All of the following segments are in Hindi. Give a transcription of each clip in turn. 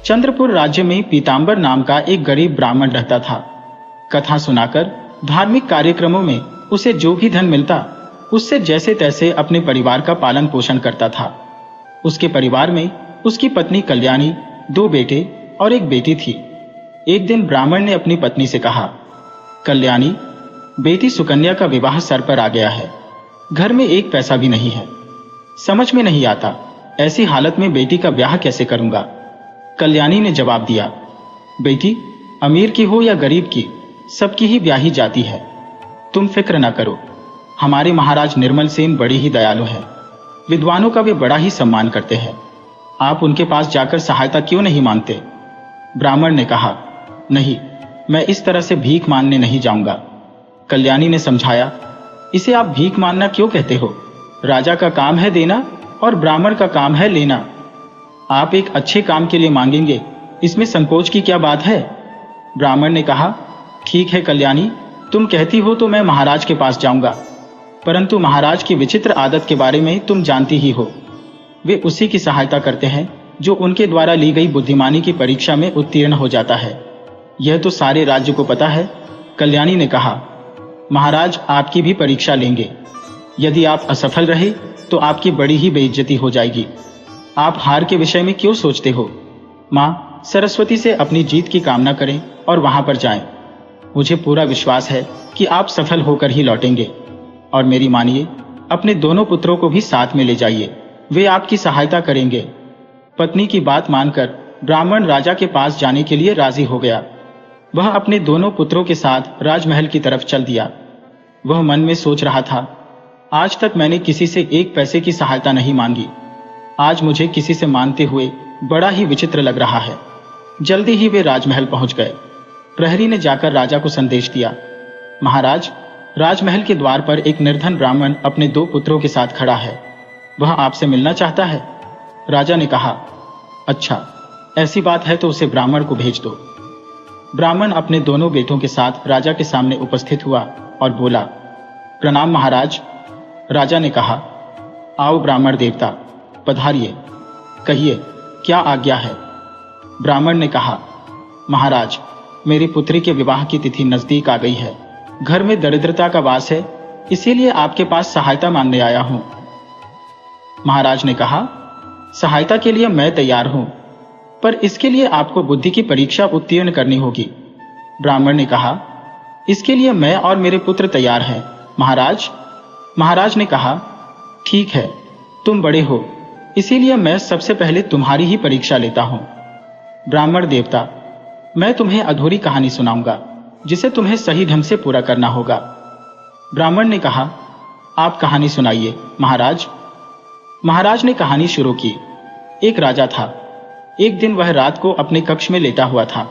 चंद्रपुर राज्य में पीताम्बर नाम का एक गरीब ब्राह्मण रहता था। कथा सुनाकर धार्मिक कार्यक्रमों में उसे जो भी धन मिलता उससे जैसे तैसे अपने परिवार का पालन पोषण करता था। उसके परिवार में उसकी पत्नी कल्याणी, 2 बेटे और 1 बेटी थी। एक दिन ब्राह्मण ने अपनी पत्नी से कहा, कल्याणी, बेटी सुकन्या का विवाह सर पर आ गया है। घर में 1 पैसा भी नहीं है। समझ में नहीं आता ऐसी हालत में बेटी का ब्याह कैसे करूंगा। कल्याणी ने जवाब दिया, बेटी, अमीर की हो या गरीब की, सबकी ही ब्याही जाती है। तुम फिक्र ना करो। हमारे महाराज निर्मल सेन बड़े ही दयालु हैं। विद्वानों का वे बड़ा ही सम्मान करते हैं। आप उनके पास जाकर सहायता क्यों नहीं मांगते। ब्राह्मण ने कहा, नहीं, मैं इस तरह से भीख मांगने नहीं जाऊंगा। कल्याणी ने समझाया, इसे आप भीख मांगना क्यों कहते हो। राजा का काम है देना और ब्राह्मण का काम है लेना। आप एक अच्छे काम के लिए मांगेंगे, इसमें संकोच की क्या बात है। ब्राह्मण ने कहा, ठीक है कल्याणी, तुम कहती हो तो मैं महाराज के पास जाऊंगा, परंतु महाराज की विचित्र आदत के बारे में तुम जानती ही हो। वे उसी की सहायता करते हैं जो उनके द्वारा ली गई बुद्धिमानी की परीक्षा में उत्तीर्ण हो जाता है। यह तो सारे राज्य को पता है। कल्याणी ने कहा, महाराज आपकी भी परीक्षा लेंगे। यदि आप असफल रहे तो आपकी बड़ी ही बेइज्जती हो जाएगी। आप हार के विषय में क्यों सोचते हो। माँ सरस्वती से अपनी जीत की कामना करें और वहां पर जाएं। मुझे पूरा विश्वास है कि आप सफल होकर ही लौटेंगे। और मेरी मानिए, अपने दोनों पुत्रों को भी साथ में ले जाइए, वे आपकी सहायता करेंगे। पत्नी की बात मानकर ब्राह्मण राजा के पास जाने के लिए राजी हो गया। वह अपने दोनों पुत्रों के साथ राजमहल की तरफ चल दिया। वह मन में सोच रहा था, आज तक मैंने किसी से 1 पैसे की सहायता नहीं मांगी। आज मुझे किसी से मांगते हुए बड़ा ही विचित्र लग रहा है। जल्दी ही वे राजमहल पहुंच गए। प्रहरी ने जाकर राजा को संदेश दिया, महाराज, राजमहल के द्वार पर एक निर्धन ब्राह्मण अपने 2 पुत्रों के साथ खड़ा है। वह आपसे मिलना चाहता है। राजा ने कहा, अच्छा, ऐसी बात है तो उसे ब्राह्मण को भेज दो। ब्राह्मण अपने दोनों बेटों के साथ राजा के सामने उपस्थित हुआ और बोला, प्रणाम महाराज। राजा ने कहा, आओ ब्राह्मण देवता, पधारिए, कहिए क्या आज्ञा है। ब्राह्मण ने कहा, महाराज, मेरी पुत्री के विवाह की तिथि नजदीक आ गई है। घर में दरिद्रता का वास है, इसीलिए आपके पास सहायता मांगने आया हूं। महाराज ने कहा, सहायता के लिए मैं तैयार हूं, पर इसके लिए आपको बुद्धि की परीक्षा उत्तीर्ण करनी होगी। ब्राह्मण ने कहा, इसके लिए मैं और मेरे पुत्र तैयार हैं महाराज। महाराज ने कहा, ठीक है, तुम बड़े हो, इसीलिए मैं सबसे पहले तुम्हारी ही परीक्षा लेता हूं। ब्राह्मण देवता, मैं तुम्हें अधूरी कहानी सुनाऊंगा, जिसे तुम्हें सही ढंग से पूरा करना होगा। ब्राह्मण ने कहा, आप कहानी सुनाइए महाराज। महाराज ने कहानी शुरू की। एक राजा था। एक दिन वह रात को अपने कक्ष में लेटा हुआ था।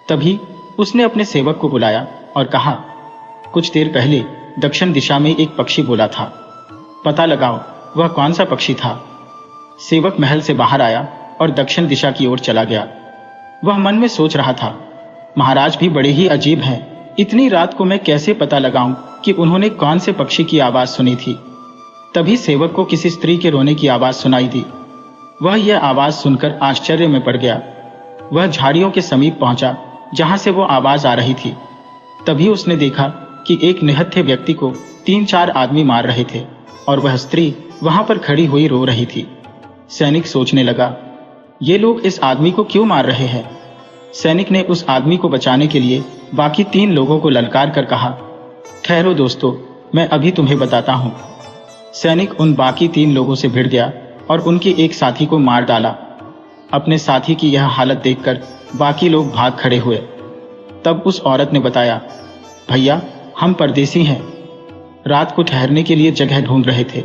तभी उसने अपने सेवक को बुलाया और कहा, कुछ देर पहले दक्षिण दिशा में एक पक्षी बोला था, पता लगाओ वह कौन सा पक्षी था। सेवक महल से बाहर आया और दक्षिण दिशा की ओर चला गया। वह मन में सोच रहा था, महाराज भी बड़े ही अजीब हैं, इतनी रात को मैं कैसे पता लगाऊं कि उन्होंने कौन से पक्षी की आवाज सुनी थी। तभी सेवक को किसी स्त्री के रोने की आवाज सुनाई दी। वह यह आवाज सुनकर आश्चर्य में पड़ गया। वह झाड़ियों के समीप पहुंचा जहां से वो आवाज आ रही थी। तभी उसने देखा कि एक निहत्थे व्यक्ति को 3-4 आदमी मार रहे थे और वह स्त्री वहां पर खड़ी हुई रो रही थी। सैनिक सोचने लगा, ये लोग इस आदमी को क्यों मार रहे हैं। सैनिक ने उस आदमी को बचाने के लिए बाकी 3 लोगों को ललकार कर कहा, ठहरो दोस्तों, मैं अभी तुम्हें बताता हूं। सैनिक उन बाकी 3 लोगों से भिड़ गया और उनके एक साथी को मार डाला। अपने साथी की यह हालत देखकर बाकी लोग भाग खड़े हुए। तब उस औरत ने बताया, भैया, हम परदेसी हैं, रात को ठहरने के लिए जगह ढूंढ रहे थे।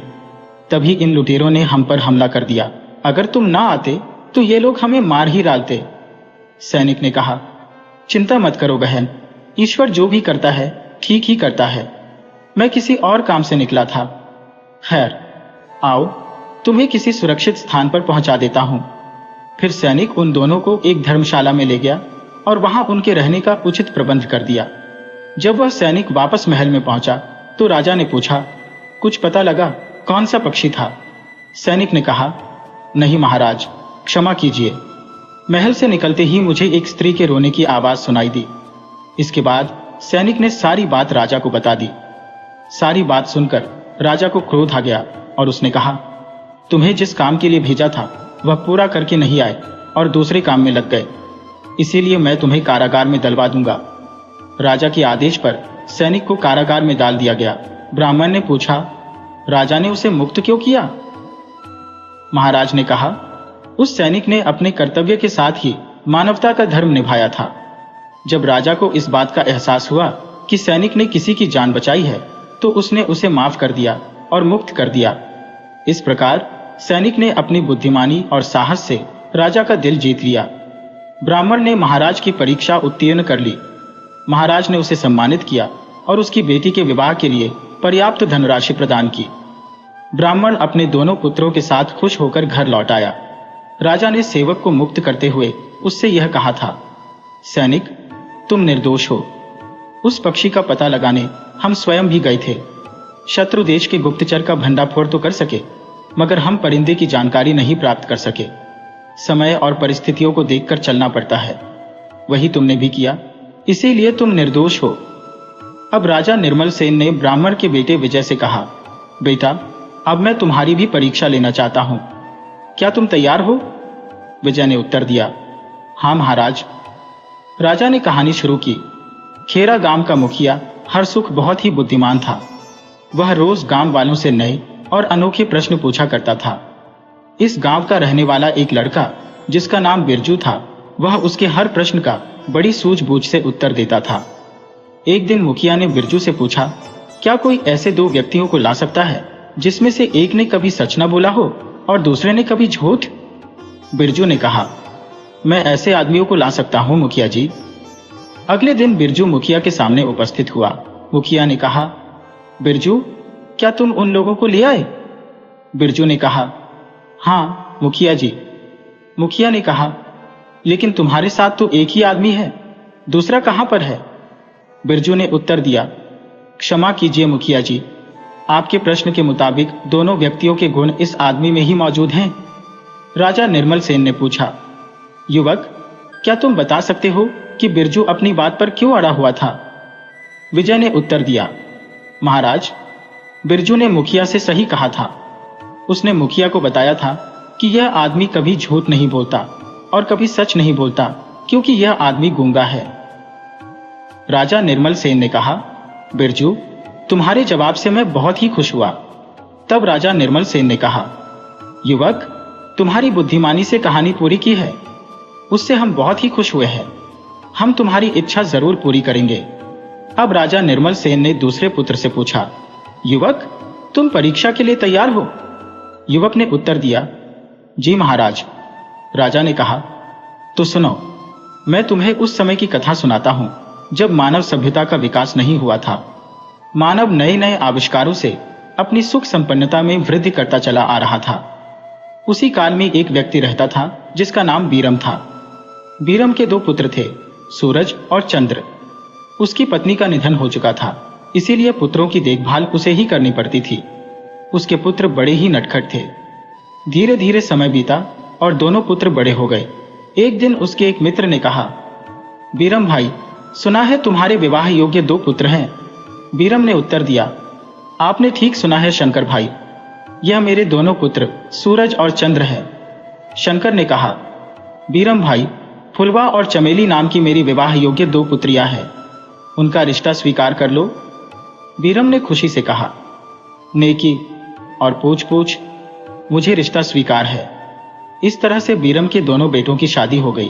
तभी इन लुटेरों ने हम पर हमला कर दिया। अगर तुम ना आते तो ये लोग हमें मार ही डालते। सैनिक ने कहा, चिंता मत करो बहन, ईश्वर जो भी करता है ठीक ही करता है। मैं किसी और काम से निकला था। खैर, आओ तुम्हें किसी सुरक्षित स्थान पर पहुंचा देता हूं। फिर सैनिक उन दोनों को एक धर्मशाला में ले गया और वहां उनके रहने का उचित प्रबंध कर दिया। जब वह सैनिक वापस महल में पहुंचा तो राजा ने पूछा, कुछ पता लगा कौन सा पक्षी था। सैनिक ने कहा, नहीं महाराज, क्षमा कीजिए, महल से निकलते ही मुझे एक स्त्री के रोने की आवाज सुनाई दी। इसके बाद सैनिक ने सारी बात राजा को बता दी। सारी बात सुनकर राजा को क्रोध आ गया और उसने कहा, तुम्हें जिस काम के लिए भेजा था वह पूरा करके नहीं आए और दूसरे काम में लग गए, इसीलिए मैं तुम्हें कारागार में डलवा दूंगा। राजा के आदेश पर सैनिक को कारागार में डाल दिया गया। ब्राह्मण ने पूछा, राजा ने उसे मुक्त क्यों किया? महाराज ने कहा, उस सैनिक ने अपने कर्तव्य के साथ ही मानवता का धर्म निभाया था। जब राजा को इस बात का एहसास हुआ कि सैनिक ने किसी की जान बचाई है तो उसने उसे माफ कर दिया और मुक्त कर दिया। इस प्रकार सैनिक ने अपनी बुद्धिमानी और साहस से राजा का दिल जीत लिया। ब्राह्मण ने महाराज की परीक्षा उत्तीर्ण कर ली। महाराज ने उसे सम्मानित किया और उसकी बेटी के विवाह के लिए पर्याप्त धनराशि प्रदान की। ब्राह्मण अपने दोनों पुत्रों के साथ खुश होकर घर लौट आया। राजा ने सेवक को मुक्त करते हुए उससे यह कहा था, सैनिक, तुम निर्दोष हो। उस पक्षी का पता लगाने हम स्वयं भी गए थे। शत्रु देश के गुप्तचर का भंडाफोड़ तो कर सके, मगर हम परिंदे की जानकारी नहीं प्राप्त कर सके। समय और परिस्थितियों को देखकर चलना पड़ता है। वही तुमने भी किया, इसीलिए तुम निर्दोष हो। अब राजा निर्मल सेन ने ब्राह्मण के बेटे विजय से कहा, बेटा, अब मैं तुम्हारी भी परीक्षा लेना चाहता हूं, क्या तुम तैयार हो? विजय ने उत्तर दिया, हाँ महाराज। राजा ने कहानी शुरू की। खेरा गांव का मुखिया हरसुख बहुत ही बुद्धिमान था। वह रोज गांव वालों से नए और अनोखे प्रश्न पूछा करता था। इस गांव का रहने वाला एक लड़का जिसका नाम बिरजू था, वह उसके हर प्रश्न का बड़ी सूझबूझ से उत्तर देता था। एक दिन मुखिया ने बिरजू से पूछा, क्या कोई ऐसे दो व्यक्तियों को ला सकता है जिसमें से एक ने कभी सच न बोला हो और दूसरे ने कभी झूठ? बिरजू ने कहा, मैं ऐसे आदमियों को ला सकता हूं मुखिया जी। अगले दिन बिरजू मुखिया के सामने उपस्थित हुआ। मुखिया ने कहा, बिरजू, क्या तुम उन लोगों को ले आए? बिरजू ने कहा, हाँ मुखिया जी। मुखिया ने कहा, लेकिन तुम्हारे साथ तो एक ही आदमी है, दूसरा कहां पर है? बिरजू ने उत्तर दिया, क्षमा कीजिए मुखिया जी, आपके प्रश्न के मुताबिक दोनों व्यक्तियों के गुण इस आदमी में ही मौजूद हैं। राजा निर्मल सेन ने पूछा, युवक, क्या तुम बता सकते हो कि बिरजू अपनी बात पर क्यों अड़ा हुआ था? विजय ने उत्तर दिया, महाराज, बिरजू ने मुखिया से सही कहा था। उसने मुखिया को बताया था कि यह आदमी कभी झूठ नहीं बोलता और कभी सच नहीं बोलता, क्योंकि यह आदमी गूंगा है। राजा निर्मल सेन ने कहा, बिरजू, तुम्हारे जवाब से मैं बहुत ही खुश हुआ। तब राजा निर्मल सेन ने कहा, युवक, तुम्हारी बुद्धिमानी से कहानी पूरी की है, उससे हम बहुत ही खुश हुए हैं। हम तुम्हारी इच्छा जरूर पूरी करेंगे। अब राजा निर्मल सेन ने दूसरे पुत्र से पूछा, युवक, तुम परीक्षा के लिए तैयार हो? युवक ने उत्तर दिया, जी महाराज। राजा ने कहा, तो सुनो, मैं तुम्हें उस समय की कथा सुनाता हूं जब मानव सभ्यता का विकास नहीं हुआ था। मानव नए नए आविष्कारों से अपनी सुख संपन्नता में वृद्धि करता चला आ रहा था। उसी काल में एक व्यक्ति रहता था जिसका नाम बीरम था। बीरम के दो पुत्र थे, सूरज और चंद्र। उसकी पत्नी का निधन हो चुका था, इसीलिए पुत्रों की देखभाल उसे ही करनी पड़ती थी। उसके पुत्र बड़े ही नटखट थे। धीरे धीरे समय बीता और दोनों पुत्र बड़े हो गए। एक दिन उसके एक मित्र ने कहा, बीरम भाई, सुना है तुम्हारे विवाह योग्य दो पुत्र हैं। बीरम ने उत्तर दिया, आपने ठीक सुना है शंकर भाई, यह मेरे दोनों पुत्र सूरज और चंद्र हैं। शंकर ने कहा, बीरम भाई, फुलवा और चमेली नाम की मेरी विवाह योग्य दो पुत्रियां हैं, उनका रिश्ता स्वीकार कर लो। बीरम ने खुशी से कहा, नेकी और पूछ पूछ, मुझे रिश्ता स्वीकार है। इस तरह से बीरम के दोनों बेटों की शादी हो गई।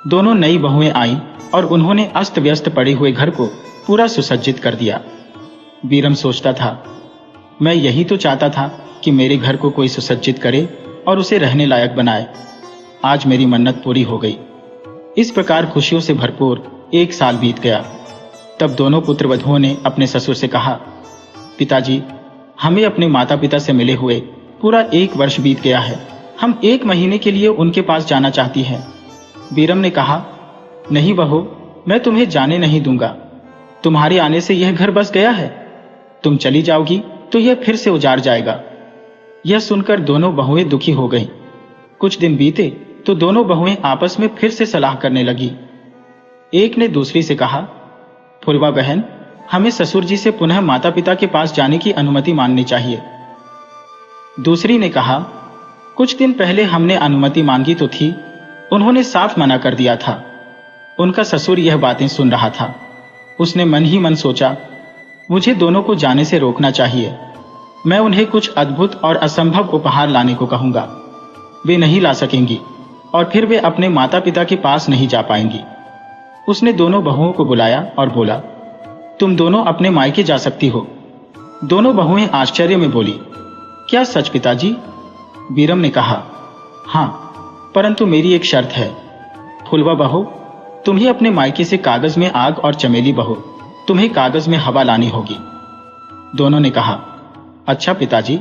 दोनों नई बहुएं आईं और उन्होंने अस्त व्यस्त पड़े हुए घर को पूरा सुसज्जित कर दिया। बीरम सोचता था, मैं यही तो चाहता था कि मेरे घर को कोई सुसज्जित करे और उसे रहने लायक बनाए। आज मेरी मन्नत पूरी हो गई। इस प्रकार खुशियों से भरपूर एक साल बीत गया। तब दोनों पुत्र वधुओं ने अपने ससुर से कहा, पिताजी, हमें अपने माता पिता से मिले हुए पूरा 1 वर्ष बीत गया है। हम 1 महीने के लिए उनके पास जाना चाहती हैं। बीरम ने कहा, नहीं बहू, मैं तुम्हें जाने नहीं दूंगा। तुम्हारे आने से यह घर बस गया है। तुम चली जाओगी तो यह फिर से उजाड़ जाएगा। यह सुनकर दोनों बहुएं दुखी हो गईं। कुछ दिन बीते तो दोनों बहुएं आपस में फिर से सलाह करने लगी। एक ने दूसरी से कहा, फुलवा बहन, हमें ससुर जी से पुनः माता पिता के पास जाने की अनुमति मांगनी चाहिए। दूसरी ने कहा, कुछ दिन पहले हमने अनुमति मांगी तो थी, उन्होंने साफ मना कर दिया था। उनका ससुर यह बातें सुन रहा था। उसने मन ही मन सोचा, मुझे दोनों को जाने से रोकना चाहिए। मैं उन्हें कुछ अद्भुत और असंभव उपहार लाने को कहूंगा। वे नहीं ला सकेंगी और फिर वे अपने माता पिता के पास नहीं जा पाएंगी। उसने दोनों बहुओं को बुलाया और बोला, तुम दोनों अपने मायके जा सकती हो। दोनों बहुएं आश्चर्य में बोली, क्या सच पिताजी? बीरम ने कहा, हाँ, परंतु मेरी एक शर्त है। फुलवा बहू, तुम्हें अपने मायके से कागज में आग और चमेली बहू, तुम्हें कागज में हवा लानी होगी। दोनों ने कहा, अच्छा पिताजी।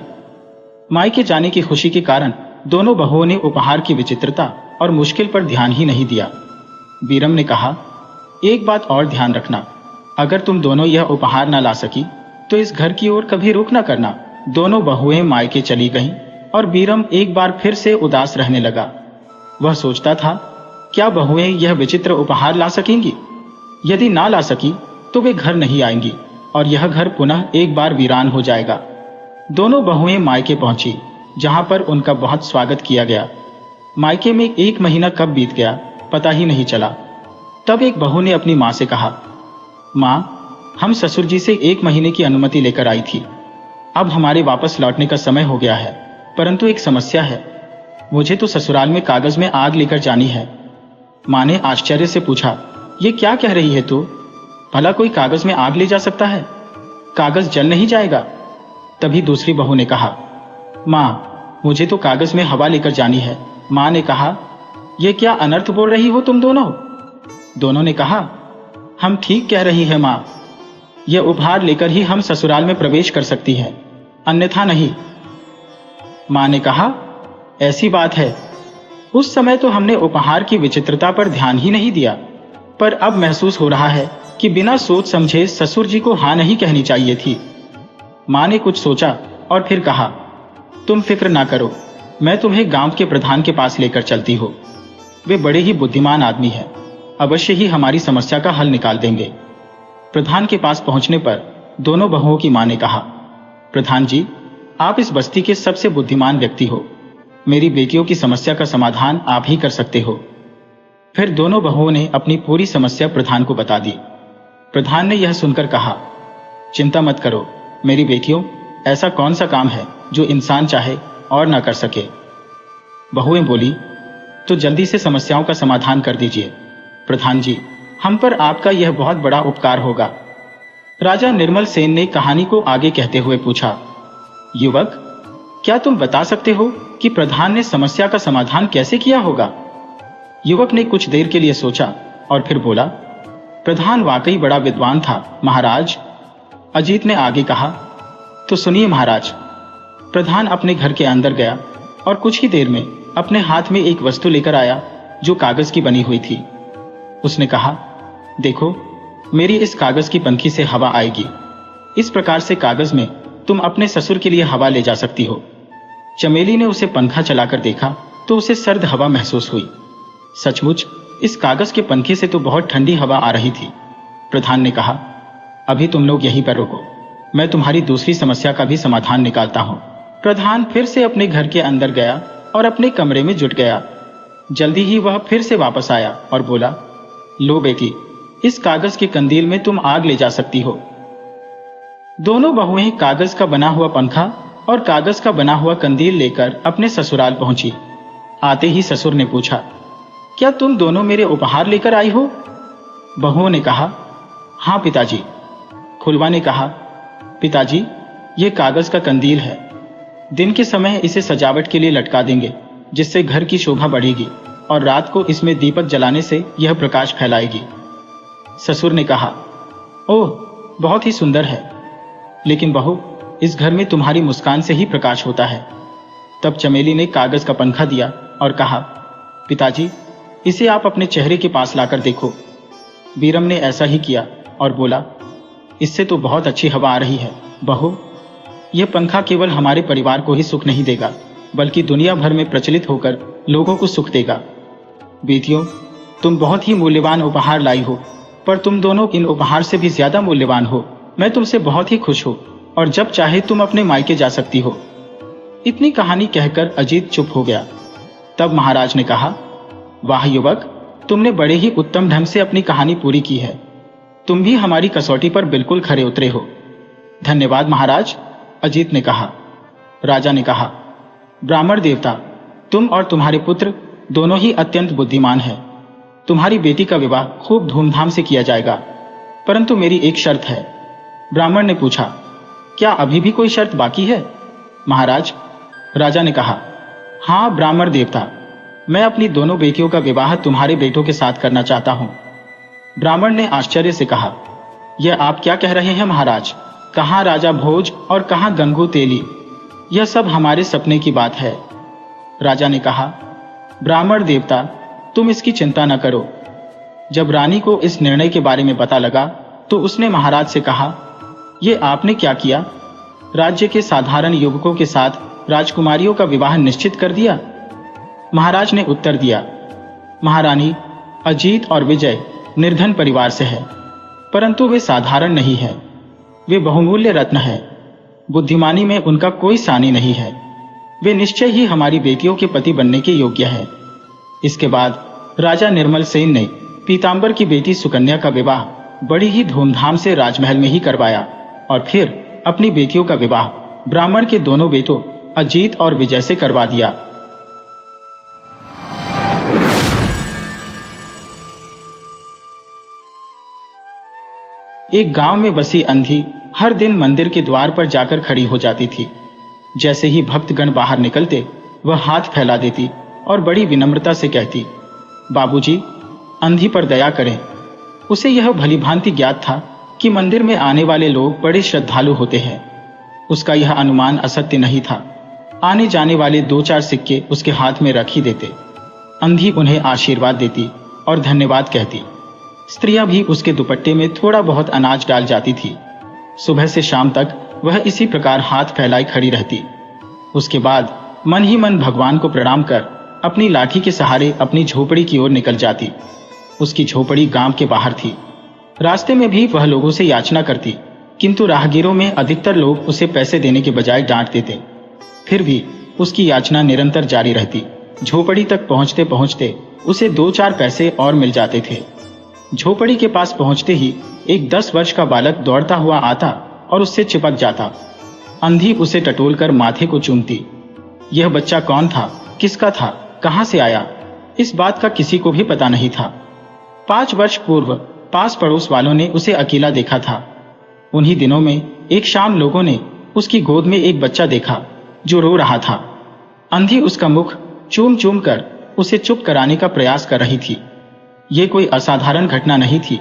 मायके जाने की खुशी के कारण दोनों बहुओं ने उपहार की विचित्रता और मुश्किल पर ध्यान ही नहीं दिया। बीरम ने कहा, एक बात और ध्यान रखना, अगर तुम दोनों यह उपहार न ला सकी तो इस घर की ओर कभी रुख न करना। दोनों बहुएं मायके चली गईं और बीरम एक बार फिर से उदास रहने लगा। वह सोचता था, क्या बहुएं यह विचित्र उपहार ला सकेंगी? यदि ना ला सकी तो वे घर नहीं आएंगी और यह घर पुनः एक बार वीरान हो जाएगा। दोनों बहुएं मायके पहुंची, जहां पर उनका बहुत स्वागत किया गया। मायके में 1 महीना कब बीत गया पता ही नहीं चला। तब एक बहू ने अपनी मां से कहा, मां, हम ससुर जी से 1 महीने की अनुमति लेकर आई थी। अब हमारे वापस लौटने का समय हो गया है, परंतु एक समस्या है। मुझे तो ससुराल में कागज में आग लेकर जानी है। मां ने आश्चर्य से पूछा, ये क्या कह रही है तू? भला कोई कागज में आग ले जा सकता है? कागज जल नहीं जाएगा। तभी दूसरी बहू ने कहा, मां, मुझे तो कागज में हवा लेकर जानी है। मां ने कहा, यह क्या अनर्थ बोल रही हो तुम दोनों? दोनों ने कहा, हम ठीक कह रही है मां, यह उपहार लेकर ही हम ससुराल में प्रवेश कर सकती है, अन्यथा नहीं। मां ने कहा, ऐसी बात है। उस समय तो हमने उपहार की विचित्रता पर ध्यान ही नहीं दिया, पर अब महसूस हो रहा है कि बिना सोच समझे ससुर जी को हां नहीं कहनी चाहिए थी। मां ने कुछ सोचा और फिर कहा, तुम फिक्र ना करो, मैं तुम्हें गांव के प्रधान के पास लेकर चलती हूँ। वे बड़े ही बुद्धिमान आदमी हैं, अवश्य ही हमारी समस्या का हल निकाल देंगे। प्रधान के पास पहुंचने पर दोनों बहुओं की मां ने कहा, प्रधान जी, आप इस बस्ती के सबसे बुद्धिमान व्यक्ति हो। मेरी बेटियों की समस्या का समाधान आप ही कर सकते हो। फिर दोनों बहुओं ने अपनी पूरी समस्या प्रधान को बता दी। प्रधान ने यह सुनकर कहा, चिंता मत करो मेरी बेटियों, ऐसा कौन सा काम है जो इंसान चाहे और ना कर सके। बहुएं बोली, तो जल्दी से समस्याओं का समाधान कर दीजिए। प्रधान जी, हम पर आपका यह बहुत बड़ा उपकार होगा। राजा निर्मल सेन ने कहानी को आगे कहते हुए पूछा, युवक, क्या तुम बता सकते हो कि प्रधान ने समस्या का समाधान कैसे किया होगा? युवक ने कुछ देर के लिए सोचा और फिर बोला, प्रधान वाकई बड़ा विद्वान था महाराज। अजीत ने आगे कहा, तो सुनिए महाराज। प्रधान अपने घर के अंदर गया और कुछ ही देर में अपने हाथ में एक वस्तु लेकर आया जो कागज की बनी हुई थी। उसने कहा, देखो, मेरी इस कागज की पंखी से हवा आएगी। इस प्रकार से कागज में तुम अपने ससुर के लिए हवा ले जा सकती हो। चमेली ने उसे पंखा चलाकर देखा तो उसे सर्द हवा महसूस हुई। सचमुच इस कागज के पंखे से तो बहुत ठंडी हवा आ रही थी। प्रधान ने कहा, अभी तुम लोग यहीं पर रुको, मैं तुम्हारी दूसरी समस्या का भी समाधान निकालता हूं। प्रधान फिर से अपने घर के अंदर गया और अपने कमरे में जुट गया। जल्दी ही वह फिर से वापस आया और बोला, लो बेटी, इस कागज के कंदील में तुम आग ले जा सकती हो। दोनों बहुएं कागज का बना हुआ पंखा और कागज का बना हुआ कंदील लेकर अपने ससुराल पहुंची। आते ही ससुर ने पूछा, क्या तुम दोनों मेरे उपहार लेकर आई हो? बहुओं ने कहा, हाँ पिताजी। फुलवा ने कहा, पिताजी, ये कागज का कंदील है। दिन के समय इसे सजावट के लिए लटका देंगे, जिससे घर की शोभा बढ़ेगी और रात को इसमें दीपक जलाने से यह प्रकाश फैलाएगी। ससुर ने कहा, ओह, बहुत ही सुंदर है, लेकिन बहू, इस घर में तुम्हारी मुस्कान से ही प्रकाश होता है। तब चमेली ने कागज का पंखा दिया और कहा, पिताजी, इसे आप अपने चेहरे के पास लाकर देखो। बीरम ने ऐसा ही किया और बोला, इससे तो बहुत अच्छी हवा आ रही है। बहू, यह पंखा केवल हमारे परिवार को ही सुख नहीं देगा, बल्कि दुनिया भर में प्रचलित होकर लोगों को सुख देगा। बेटियों, तुम बहुत ही मूल्यवान उपहार लाई हो, पर तुम दोनों इन उपहार से भी ज्यादा मूल्यवान हो। मैं तुमसे बहुत ही खुश हूँ और जब चाहे तुम अपने मायके जा सकती हो। इतनी कहानी कहकर अजीत चुप हो गया। तब महाराज ने कहा, वाह युवक, तुमने बड़े ही उत्तम ढंग से अपनी कहानी पूरी की है। तुम भी हमारी कसौटी पर बिल्कुल खरे उतरे हो। धन्यवाद महाराज, अजीत ने कहा। राजा ने कहा, ब्राह्मण देवता, तुम और तुम्हारे पुत्र दोनों ही अत्यंत बुद्धिमान हैं। तुम्हारी बेटी का विवाह खूब धूमधाम से किया जाएगा, परंतु मेरी एक शर्त है। ब्राह्मण ने पूछा, क्या अभी भी कोई शर्त बाकी है? महाराज, राजा ने कहा, हाँ ब्राह्मण देवता, मैं अपनी दोनों बेटियों का विवाह तुम्हारे बेटों के साथ करना चाहता हूं। ब्राह्मण ने आश्चर्य से कहा, यह आप क्या कह रहे हैं महाराज? कहाँ राजा भोज और कहाँ गंगू तेली? यह सब हमारे सपने की बात है। राजा ने कहा, ब्राह्मण देवता, तुम इसकी चिंता न करो। जब रानी को इस निर्णय के बारे में पता लगा तो उसने महाराज से कहा, ये आपने क्या किया? राज्य के साधारण युवकों के साथ राजकुमारियों का विवाह निश्चित कर दिया। महाराज ने उत्तर दिया, महारानी, अजीत और विजय निर्धन परिवार से है, परंतु वे साधारण नहीं है। वे बहुमूल्य रत्न है। बुद्धिमानी में उनका कोई सानी नहीं है। वे निश्चय ही हमारी बेटियों के पति बनने के योग्य है। इसके बाद राजा निर्मल सेन ने पीतांबर की बेटी सुकन्या का विवाह बड़ी ही धूमधाम से राजमहल में ही करवाया और फिर अपनी बेटियों का विवाह ब्राह्मण के दोनों बेटों अजीत और विजय से करवा दिया। एक गांव में बसी अंधी हर दिन मंदिर के द्वार पर जाकर खड़ी हो जाती थी। जैसे ही भक्तगण बाहर निकलते वह हाथ फैला देती और बड़ी विनम्रता से कहती, बाबूजी, अंधी पर दया करें। उसे यह भलीभांति ज्ञात था कि मंदिर में आने वाले लोग बड़े श्रद्धालु होते हैं। उसका यह अनुमान असत्य नहीं था। आने जाने वाले 2-4 सिक्के उसके हाथ में रख ही देते। अंधी उन्हें आशीर्वाद देती और धन्यवाद कहती। स्त्रियां भी उसके दुपट्टे में थोड़ा बहुत अनाज डाल जाती थी। सुबह से शाम तक वह इसी प्रकार हाथ फैलाए खड़ी रहती। उसके बाद मन ही मन भगवान को प्रणाम कर अपनी लाठी के सहारे अपनी झोपड़ी की ओर निकल जाती। उसकी झोपड़ी गांव के बाहर थी। रास्ते में भी वह लोगों से याचना करती, किंतु राहगीरों में अधिकतर लोग उसे पैसे देने के बजाय डांट देते। फिर भी उसकी याचना निरंतर जारी रहती। झोपड़ी तक पहुंचते पहुंचते उसे 2-4 पैसे और मिल जाते थे। झोपड़ी के पास पहुंचते ही एक 10 वर्ष का बालक दौड़ता हुआ आता और उससे चिपक जाता। अंधी उसे टटोलकर माथे को चूमती। यह बच्चा कौन था, किसका था, कहां से आया, इस बात का किसी को भी पता नहीं था। 5 वर्ष पूर्व पास पड़ोस वालों ने उसे अकेला देखा था। उन्हीं दिनों में एक शाम लोगों ने उसकी गोद में एक बच्चा देखा जो रो रहा था। अंधी उसका मुख चूम चूम कर उसे चुप कराने का प्रयास कर रही थी। ये कोई असाधारण घटना नहीं थी,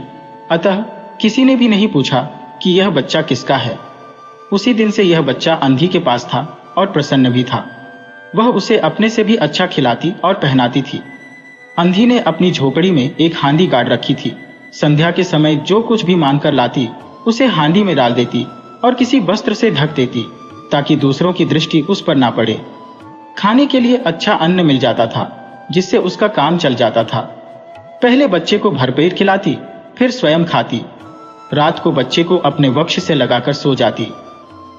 अतः किसी ने भी नहीं पूछा कि यह बच्चा किसका है। उसी दिन से यह बच्चा अंधी के पास था और प्रसन्न भी था। वह उसे अपने से भी अच्छा खिलाती और पहनाती थी। अंधी ने अपनी झोपड़ी में एक हांडी गाड़ रखी थी। संध्या के समय जो कुछ भी मांग कर लाती उसे हांडी में डाल देती और किसी वस्त्र से ढक देती ताकि दूसरों की दृष्टि उस पर ना पड़े। खाने के लिए अच्छा अन्न मिल जाता था जिससे उसका काम चल जाता था। पहले बच्चे को भरपेट खिलाती, फिर स्वयं खाती। रात को बच्चे को अपने वक्ष से लगाकर सो जाती।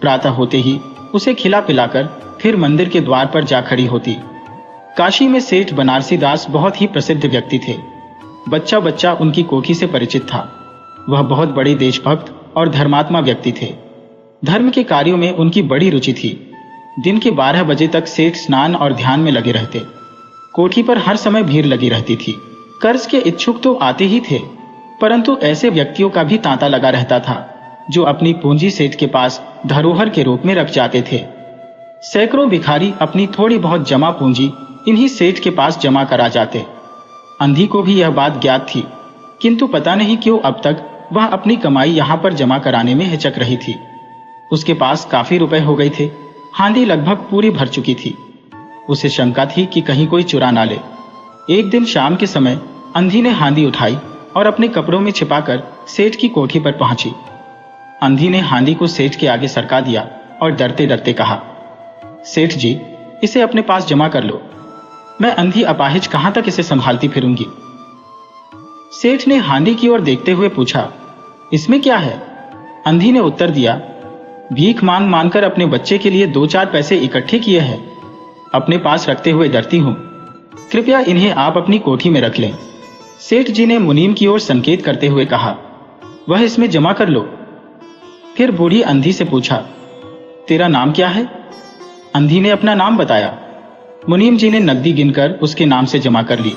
प्रातः होते ही उसे खिला पिलाकर फिर मंदिर के द्वार पर जा खड़ी होती। काशी में सेठ बनारसी दास बहुत ही प्रसिद्ध व्यक्ति थे। बच्चा बच्चा उनकी कोठी से परिचित था। वह बहुत बड़े देशभक्त और धर्मात्मा व्यक्ति थे। धर्म के कार्यों में उनकी बड़ी रुचि थी। दिन के 12 बजे तक सेठ स्नान और ध्यान में लगे रहते। कोठी पर हर समय भीड़ लगी रहती थी। कर्ज के इच्छुक तो आते ही थे, परंतु ऐसे व्यक्तियों का भी तांता लगा रहता था जो अपनी पूंजी सेठ के पास धरोहर के रूप में रख जाते थे। सैकड़ों भिखारी अपनी थोड़ी बहुत जमा पूंजी इन्हीं सेठ के पास जमा करा जाते। अंधी को भी यह बात ज्ञात थी, किंतु पता नहीं क्यों अब तक वह अपनी कमाई यहाँ पर जमा कराने में हिचक रही थी। उसके पास काफी रुपए हो गए थे। हांडी लगभग पूरी भर चुकी थी। उसे शंका थी कि कहीं कोई चुरा ना ले। एक दिन शाम के समय अंधी ने हांडी उठाई और अपने कपड़ों में छिपाकर सेठ की कोठी पर पहुंची। अंधी ने हांडी को सेठ के आगे सरका दिया और डरते डरते कहा, सेठ जी, इसे अपने पास जमा कर लो। मैं अंधी अपाहिज कहां तक इसे संभालती फिरूंगी। सेठ ने हांडी की ओर देखते हुए पूछा, इसमें क्या है? अंधी ने उत्तर दिया, भीख मांग मांग कर अपने बच्चे के लिए 2-4 पैसे इकट्ठे किए हैं, अपने पास रखते हुए डरती हूं। कृपया इन्हें आप अपनी कोठी में रख लें। सेठ जी ने मुनीम की ओर संकेत करते हुए कहा, वह इसमें जमा कर लो। फिर बूढ़ी अंधी से पूछा, तेरा नाम क्या है? अंधी ने अपना नाम बताया। मुनीम जी ने नकदी गिनकर उसके नाम से जमा कर ली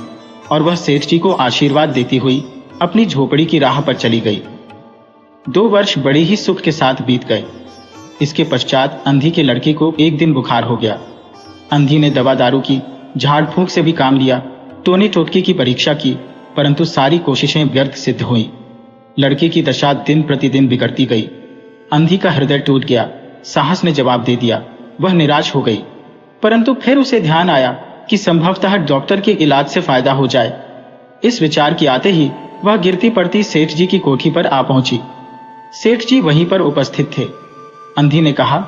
और वह सेठ जी को आशीर्वाद देती हुई अपनी झोपड़ी की राह पर चली गई। 2 वर्ष बड़े ही सुख के साथ बीत गए। इसके पश्चात अंधी के लड़के को एक दिन बुखार हो गया। अंधी ने दवा दारू की, झाड़ फूंक से भी काम लिया, टोने टोटके की परीक्षा की, परंतु सारी कोशिशें व्यर्थ सिद्ध हुईं। लड़के की दशा दिन प्रतिदिन बिगड़ती गई। अंधी का हृदय टूट गया। साहस ने जवाब दे दिया। वह निराश हो गई, परंतु फिर उसे ध्यान आया कि संभवतः डॉक्टर के इलाज से फायदा हो जाए। इस विचार के आते ही वह गिरती पड़ती सेठ जी की कोठी पर आ पहुंची। सेठ जी वहीं पर उपस्थित थे। अंधी ने कहा,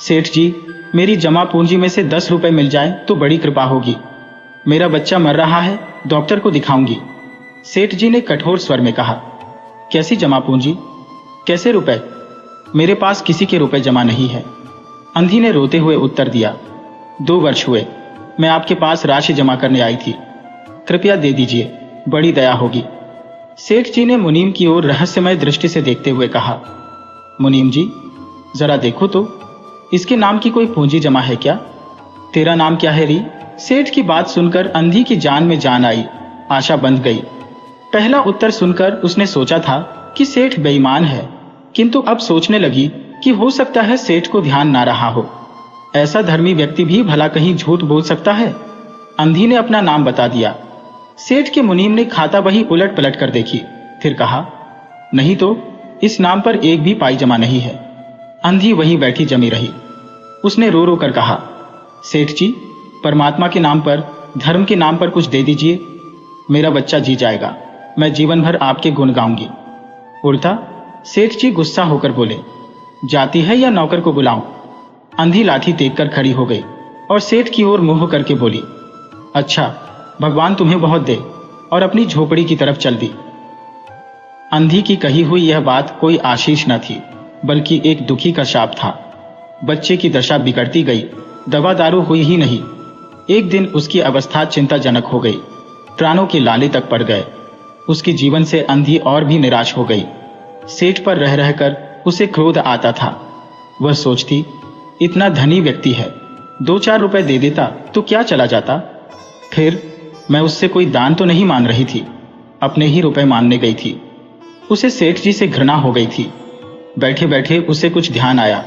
सेठ जी, मेरी जमा पूंजी में से 10 रुपए मिल जाए तो बड़ी कृपा होगी। मेरा बच्चा मर रहा है, डॉक्टर को दिखाऊंगी। सेठ जी ने कठोर स्वर में कहा, कैसी जमा पूंजी? कैसे रुपए? मेरे पास किसी के रुपए जमा नहीं है। अंधी ने रोते हुए उत्तर दिया, 2 वर्ष हुए मैं आपके पास राशि जमा करने आई थी, कृपया दे दीजिए, बड़ी दया होगी। सेठ जी ने मुनीम की ओर रहस्यमय दृष्टि से देखते हुए कहा, मुनीम जी, जरा देखो तो, इसके नाम की कोई पूंजी जमा है क्या? तेरा नाम क्या है री? सेठ की बात सुनकर अंधी की जान में जान आई, आशा बंध गई। पहला उत्तर सुनकर उसने सोचा था कि सेठ बेईमान है, किंतु अब सोचने लगी कि हो सकता है सेठ को ध्यान ना रहा हो। ऐसा धर्मी व्यक्ति भी भला कहीं झूठ बोल सकता है? अंधी ने अपना नाम बता दिया। सेठ के मुनीम ने खाता बही उलट पलट कर देखी, फिर कहा, नहीं तो इस नाम पर एक भी पाई जमा नहीं है। अंधी वहीं बैठी जमी रही। उसने रो रो कर कहा, सेठ जी, परमात्मा के नाम पर, धर्म के नाम पर कुछ दे दीजिए, मेरा बच्चा जी जाएगा, मैं जीवन भर आपके गुण गाऊंगी। उल्टा सेठ जी गुस्सा होकर बोले, जाती है या नौकर को बुलाऊं? अंधी लाठी टेक कर खड़ी हो गई और सेठ की ओर मुंह करके बोली, अच्छा, भगवान तुम्हें बहुत दे, और अपनी झोपड़ी की तरफ चल दी। अंधी की कही हुई यह बात कोई आशीष न थी, बल्कि एक दुखी का शाप था। बच्चे की दशा बिगड़ती गई, दवा दारू हुई ही नहीं। एक दिन उसकी अवस्था चिंताजनक हो गई, प्राणों के लाले तक पड़ गए। उसके जीवन से अंधी और भी निराश हो गई। सेठ पर रह रहकर उसे क्रोध आता था। वह सोचती, इतना धनी व्यक्ति है, 2-4 रुपए दे देता तो क्या चला जाता। फिर मैं उससे कोई दान तो नहीं मांग रही थी, अपने ही रुपए मांगने गई थी। उसे सेठ जी से घृणा हो गई थी। बैठे बैठे उसे कुछ ध्यान आया।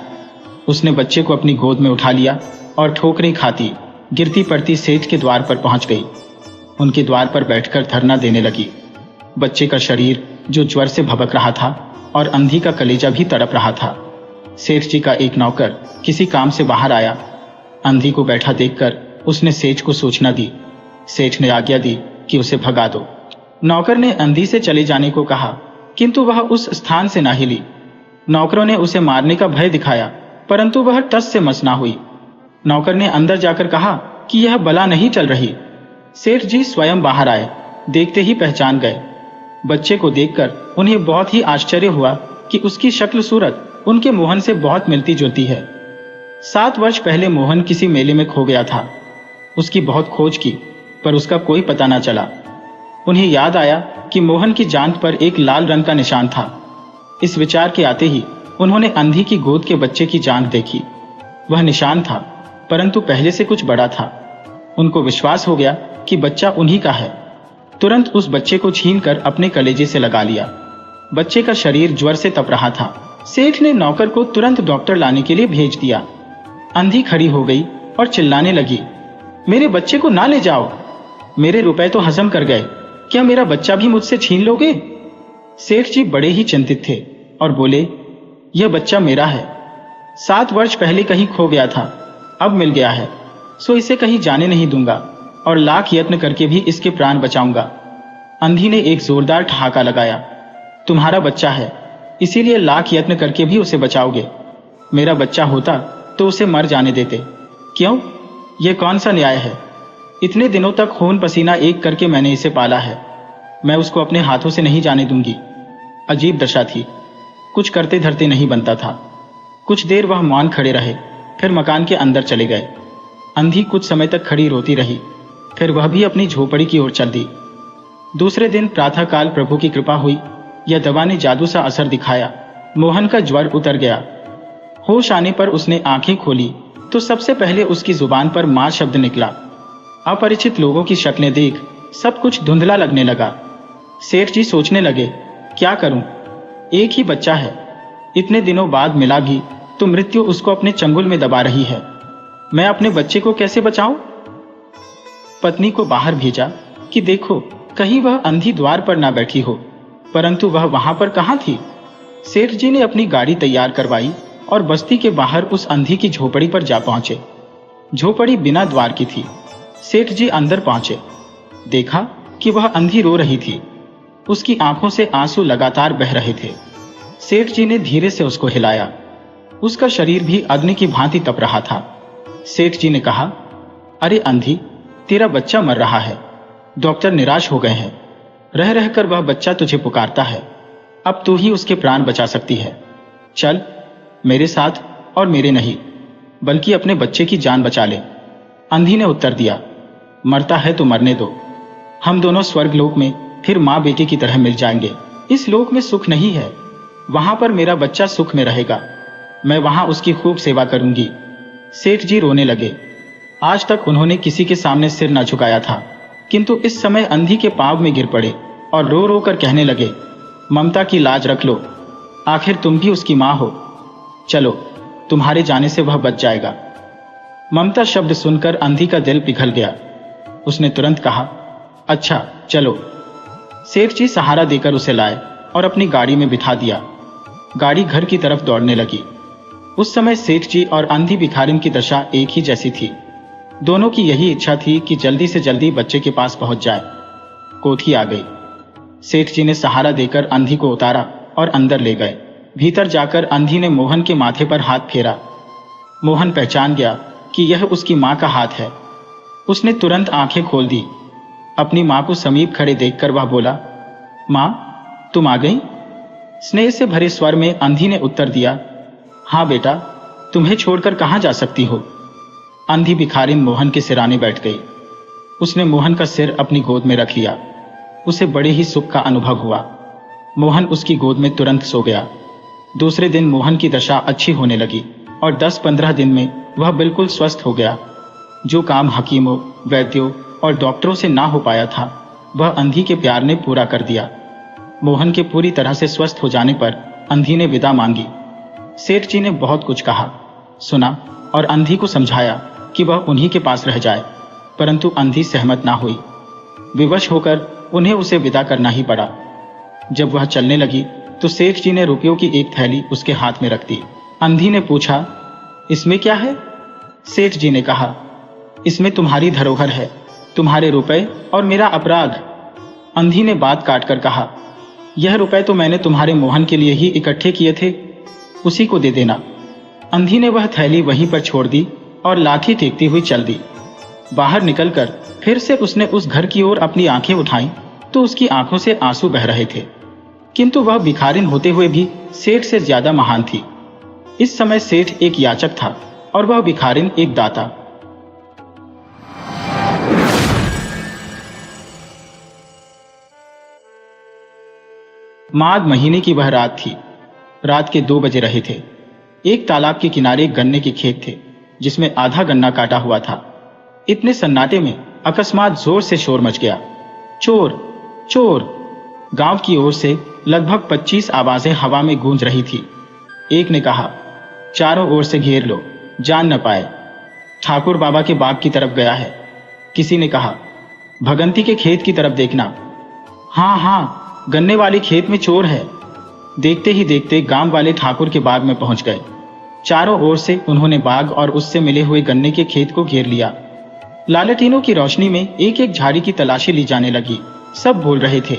उसने बच्चे को अपनी गोद में उठा लिया और ठोकरें खाती गिरती पड़ती सेठ के द्वार पर पहुंच गई। उनके द्वार पर बैठकर धरना देने लगी। बच्चे का शरीर जो ज्वर से भभक रहा था और अंधी का कलेजा भी तड़प रहा था। सेठ जी का एक नौकर किसी काम से बाहर आया। अंधी को बैठा देखकर उसने सेठ को सूचना दी। सेठ ने आज्ञा दी कि उसे भगा दो। नौकर ने अंधी से चले जाने को कहा, किंतु वह उस स्थान से ना हिली। नौकरों ने उसे मारने का भय दिखाया, परंतु वह टस से मस ना हुई। नौकर ने अंदर जाकर कहा कि यह बला नहीं चल रही। सेठ जी स्वयं बाहर आए, देखते ही पहचान गए। बच्चे को देखकर उन्हें बहुत ही आश्चर्य हुआ कि उसकी शक्ल सूरत उनके मोहन से बहुत मिलती जुलती है। 7 वर्ष पहले मोहन किसी मेले में खो गया था। उसकी बहुत खोज की, पर उसका कोई पता ना चला। उन्हें याद आया कि मोहन की जांघ पर एक लाल रंग का निशान था। इस विचार के आते ही उन्होंने अंधी की गोद के बच्चे की जांघ देखी। वह निशान था, परंतु पहले से कुछ बड़ा था। उनको विश्वास हो गया कि बच्चा उन्हीं का है। तुरंत उस बच्चे को छीनकर अपने कलेजे से लगा लिया। बच्चे का शरीर ज्वर से तप रहा था। सेठ ने नौकर को तुरंत डॉक्टर लाने के लिए भेज दिया। अंधी खड़ी हो गई और चिल्लाने लगी, मेरे बच्चे को ना ले जाओ, मेरे रुपए तो हजम कर गए, क्या मेरा बच्चा भी मुझसे छीन लोगे? सेठ जी बड़े ही चिंतित थे और बोले, यह बच्चा मेरा है। 7 वर्ष पहले कहीं खो गया था, अब मिल गया है, सो इसे कहीं जाने नहीं दूंगा और लाख यत्न करके भी इसके प्राण बचाऊंगा। अंधी ने एक जोरदार ठहाका लगाया, तुम्हारा बच्चा है, इसीलिए लाख यत्न करके भी उसे बचाओगे। मेरा बच्चा होता तो उसे मर जाने देते। क्यों? यह कौन सा न्याय है? इतने दिनों तक खून पसीना एक करके मैंने इसे पाला है। मैं उसको अपने हाथों से नहीं जाने दूंगी। अजीब दशा थी, कुछ करते धरते नहीं बनता था। कुछ देर वह मौन खड़े रहे, फिर मकान के अंदर चले गए। अंधी कुछ समय तक खड़ी रोती रही, फिर वह भी अपनी झोपड़ी की ओर चल दी। दूसरे दिन प्रातःकाल प्रभु की कृपा हुई, यह दवा ने जादू सा असर दिखाया। मोहन का ज्वर उतर गया। होश आने पर उसने आंखें खोली तो सबसे पहले उसकी जुबान पर मां शब्द निकला। अपरिचित लोगों की शक्लें देख सब कुछ धुंधला लगने लगा। सेठ जी सोचने लगे, क्या करूं, एक ही बच्चा है, इतने दिनों बाद मिला भी तो मृत्यु उसको अपने चंगुल में दबा रही है। मैं अपने बच्चे को कैसे बचाऊं? पत्नी को बाहर भेजा कि देखो कहीं वह अंधी द्वार पर ना बैठी हो, परंतु वह वहां पर कहां थी। सेठ जी ने अपनी गाड़ी तैयार करवाई और बस्ती के बाहर उस अंधी की झोपड़ी पर जा पहुंचे। झोपड़ी बिना द्वार की थी। सेठ जी अंदर पहुंचे, देखा कि वह अंधी रो रही थी। उसकी आंखों से आंसू लगातार बह रहे थे। सेठ जी ने धीरे से उसको हिलाया। उसका शरीर भी अग्नि की भांति तप रहा था। सेठ जी ने कहा, अरे अंधी, तेरा बच्चा मर रहा है। डॉक्टर निराश हो गए हैं। रह रहकर वह बच्चा तुझे पुकारता है। अब तू ही उसके प्राण बचा सकती है। चल मेरे साथ, और मेरे नहीं बल्कि अपने बच्चे की जान बचा ले। अंधी ने उत्तर दिया, मरता है तो मरने दो। हम दोनों स्वर्ग लोक में फिर माँ बेटे की तरह मिल जाएंगे। इस लोक में सुख नहीं है, वहां पर मेरा बच्चा सुख में रहेगा। मैं वहां उसकी खूब सेवा करूंगी। सेठ जी रोने लगे। आज तक उन्होंने किसी के सामने सिर न झुकाया था, किंतु इस समय अंधी के पांव में गिर पड़े और रो रो कर कहने लगे, ममता की लाज रख लो, आखिर तुम भी उसकी मां हो। चलो, तुम्हारे जाने से वह बच जाएगा। ममता शब्द सुनकर अंधी का दिल पिघल गया। उसने तुरंत कहा, अच्छा चलो। सेठ जी सहारा देकर उसे लाए और अपनी गाड़ी में बिठा दिया। गाड़ी घर की तरफ दौड़ने लगी। उस समय सेठ जी और अंधी भिखारिन की दशा एक ही जैसी थी। दोनों की यही इच्छा थी कि जल्दी से जल्दी बच्चे के पास पहुंच जाए। कोठी आ गई। सेठ जी ने सहारा देकर अंधी को उतारा और अंदर ले गए। भीतर जाकर अंधी ने मोहन के माथे पर हाथ फेरा। मोहन पहचान गया कि यह उसकी मां का हाथ है। उसने तुरंत आंखें खोल दी। अपनी मां को समीप खड़े देखकर वह बोला, मां, तुम आ गई? स्नेह से भरे स्वर में अंधी ने उत्तर दिया, हाँ बेटा, तुम्हें छोड़कर कहां जा सकती हो। अंधी भिखारिन मोहन के सिराने बैठ गई। उसने मोहन का सिर अपनी गोद में रख लिया। उसे बड़े ही सुख का अनुभव हुआ। मोहन उसकी गोद में तुरंत सो गया। दूसरे दिन मोहन की दशा अच्छी होने लगी और 10-15 दिन में वह बिल्कुल स्वस्थ हो गया। जो काम हकीमों, वैद्यों और डॉक्टरों से ना हो पाया था, वह अंधी के प्यार ने पूरा कर दिया। मोहन के पूरी तरह से स्वस्थ हो जाने पर अंधी ने विदा मांगी। सेठ जी ने बहुत कुछ कहा, सुना और अंधी को समझाया कि वह उन्हीं के पास रह जाए, परंतु अंधी सहमत ना हुई। विवश होकर उन्हें उसे विदा करना ही पड़ा। जब वह चलने लगी तो सेठ जी ने रुपयों की एक थैली उसके हाथ में रख दी। अंधी ने पूछा, इसमें क्या है? सेठ जी ने कहा, इसमें तुम्हारी धरोहर है, तुम्हारे रुपए और मेरा अपराध। अंधी ने बात काट कर कहा, यह रुपए तो मैंने तुम्हारे मोहन के लिए ही इकट्ठे किए थे, उसी को दे देना। अंधी ने वह थैली वहीं पर छोड़ दी और लाठी टेकती हुई चल दी। बाहर निकलकर फिर से उसने उस घर की ओर अपनी आंखें उठाईं तो उसकी आंखों से आंसू बह रहे थे, किंतु वह भिखारिन होते हुए भी सेठ से ज्यादा महान थी। इस समय सेठ एक याचक था और वह भिखारिन एक दाता। माघ महीने की वह रात थी। रात के 2 बजे रहे थे। एक तालाब के किनारे गन्ने के खेत थे, जिसमें आधा गन्ना काटा हुआ था। इतने सन्नाटे में अकस्मात जोर से शोर मच गया, चोर, चोर। गांव की ओर से लगभग 25 आवाजें हवा में गूंज रही थी। एक ने कहा, चारों ओर से घेर लो, जान न पाए। ठाकुर बाबा के बाग की तरफ गया है। किसी ने कहा, भगंती के खेत की तरफ देखना। हाँ हाँ, गन्ने वाले खेत में चोर है। देखते ही देखते गांव वाले ठाकुर के बाग में पहुंच गए। चारों ओर से उन्होंने बाग और उससे मिले हुए गन्ने के खेत को घेर लिया। लालटेनों की रोशनी में एक एक झाड़ी की तलाशी ली जाने लगी। सब बोल रहे थे,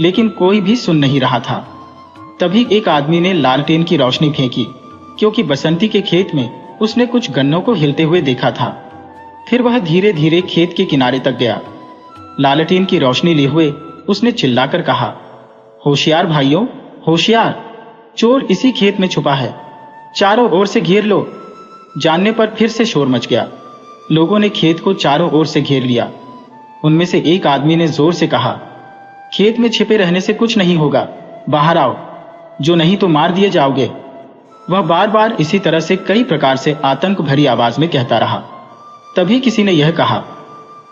लेकिन कोई भी सुन नहीं रहा था। तभी एक आदमी ने लालटेन की रोशनी फेंकी, क्योंकि बसंती के खेत में उसने कुछ गन्नों को हिलते हुए देखा था। फिर वह धीरे धीरे खेत के किनारे तक गया। लालटेन की रोशनी लिए हुए उसने चिल्लाकर कहा, होशियार भाइयों, होशियार, चोर इसी खेत में छुपा है, चारों ओर से घेर लो। जानने पर फिर से शोर मच गया। लोगों ने खेत को चारों ओर से घेर लिया। उनमें से एक आदमी ने जोर से कहा, खेत में छिपे रहने से कुछ नहीं होगा, बाहर आओ, जो नहीं तो मार दिए जाओगे। वह बार बार इसी तरह से कई प्रकार से आतंक भरी आवाज में कहता रहा। तभी किसी ने यह कहा,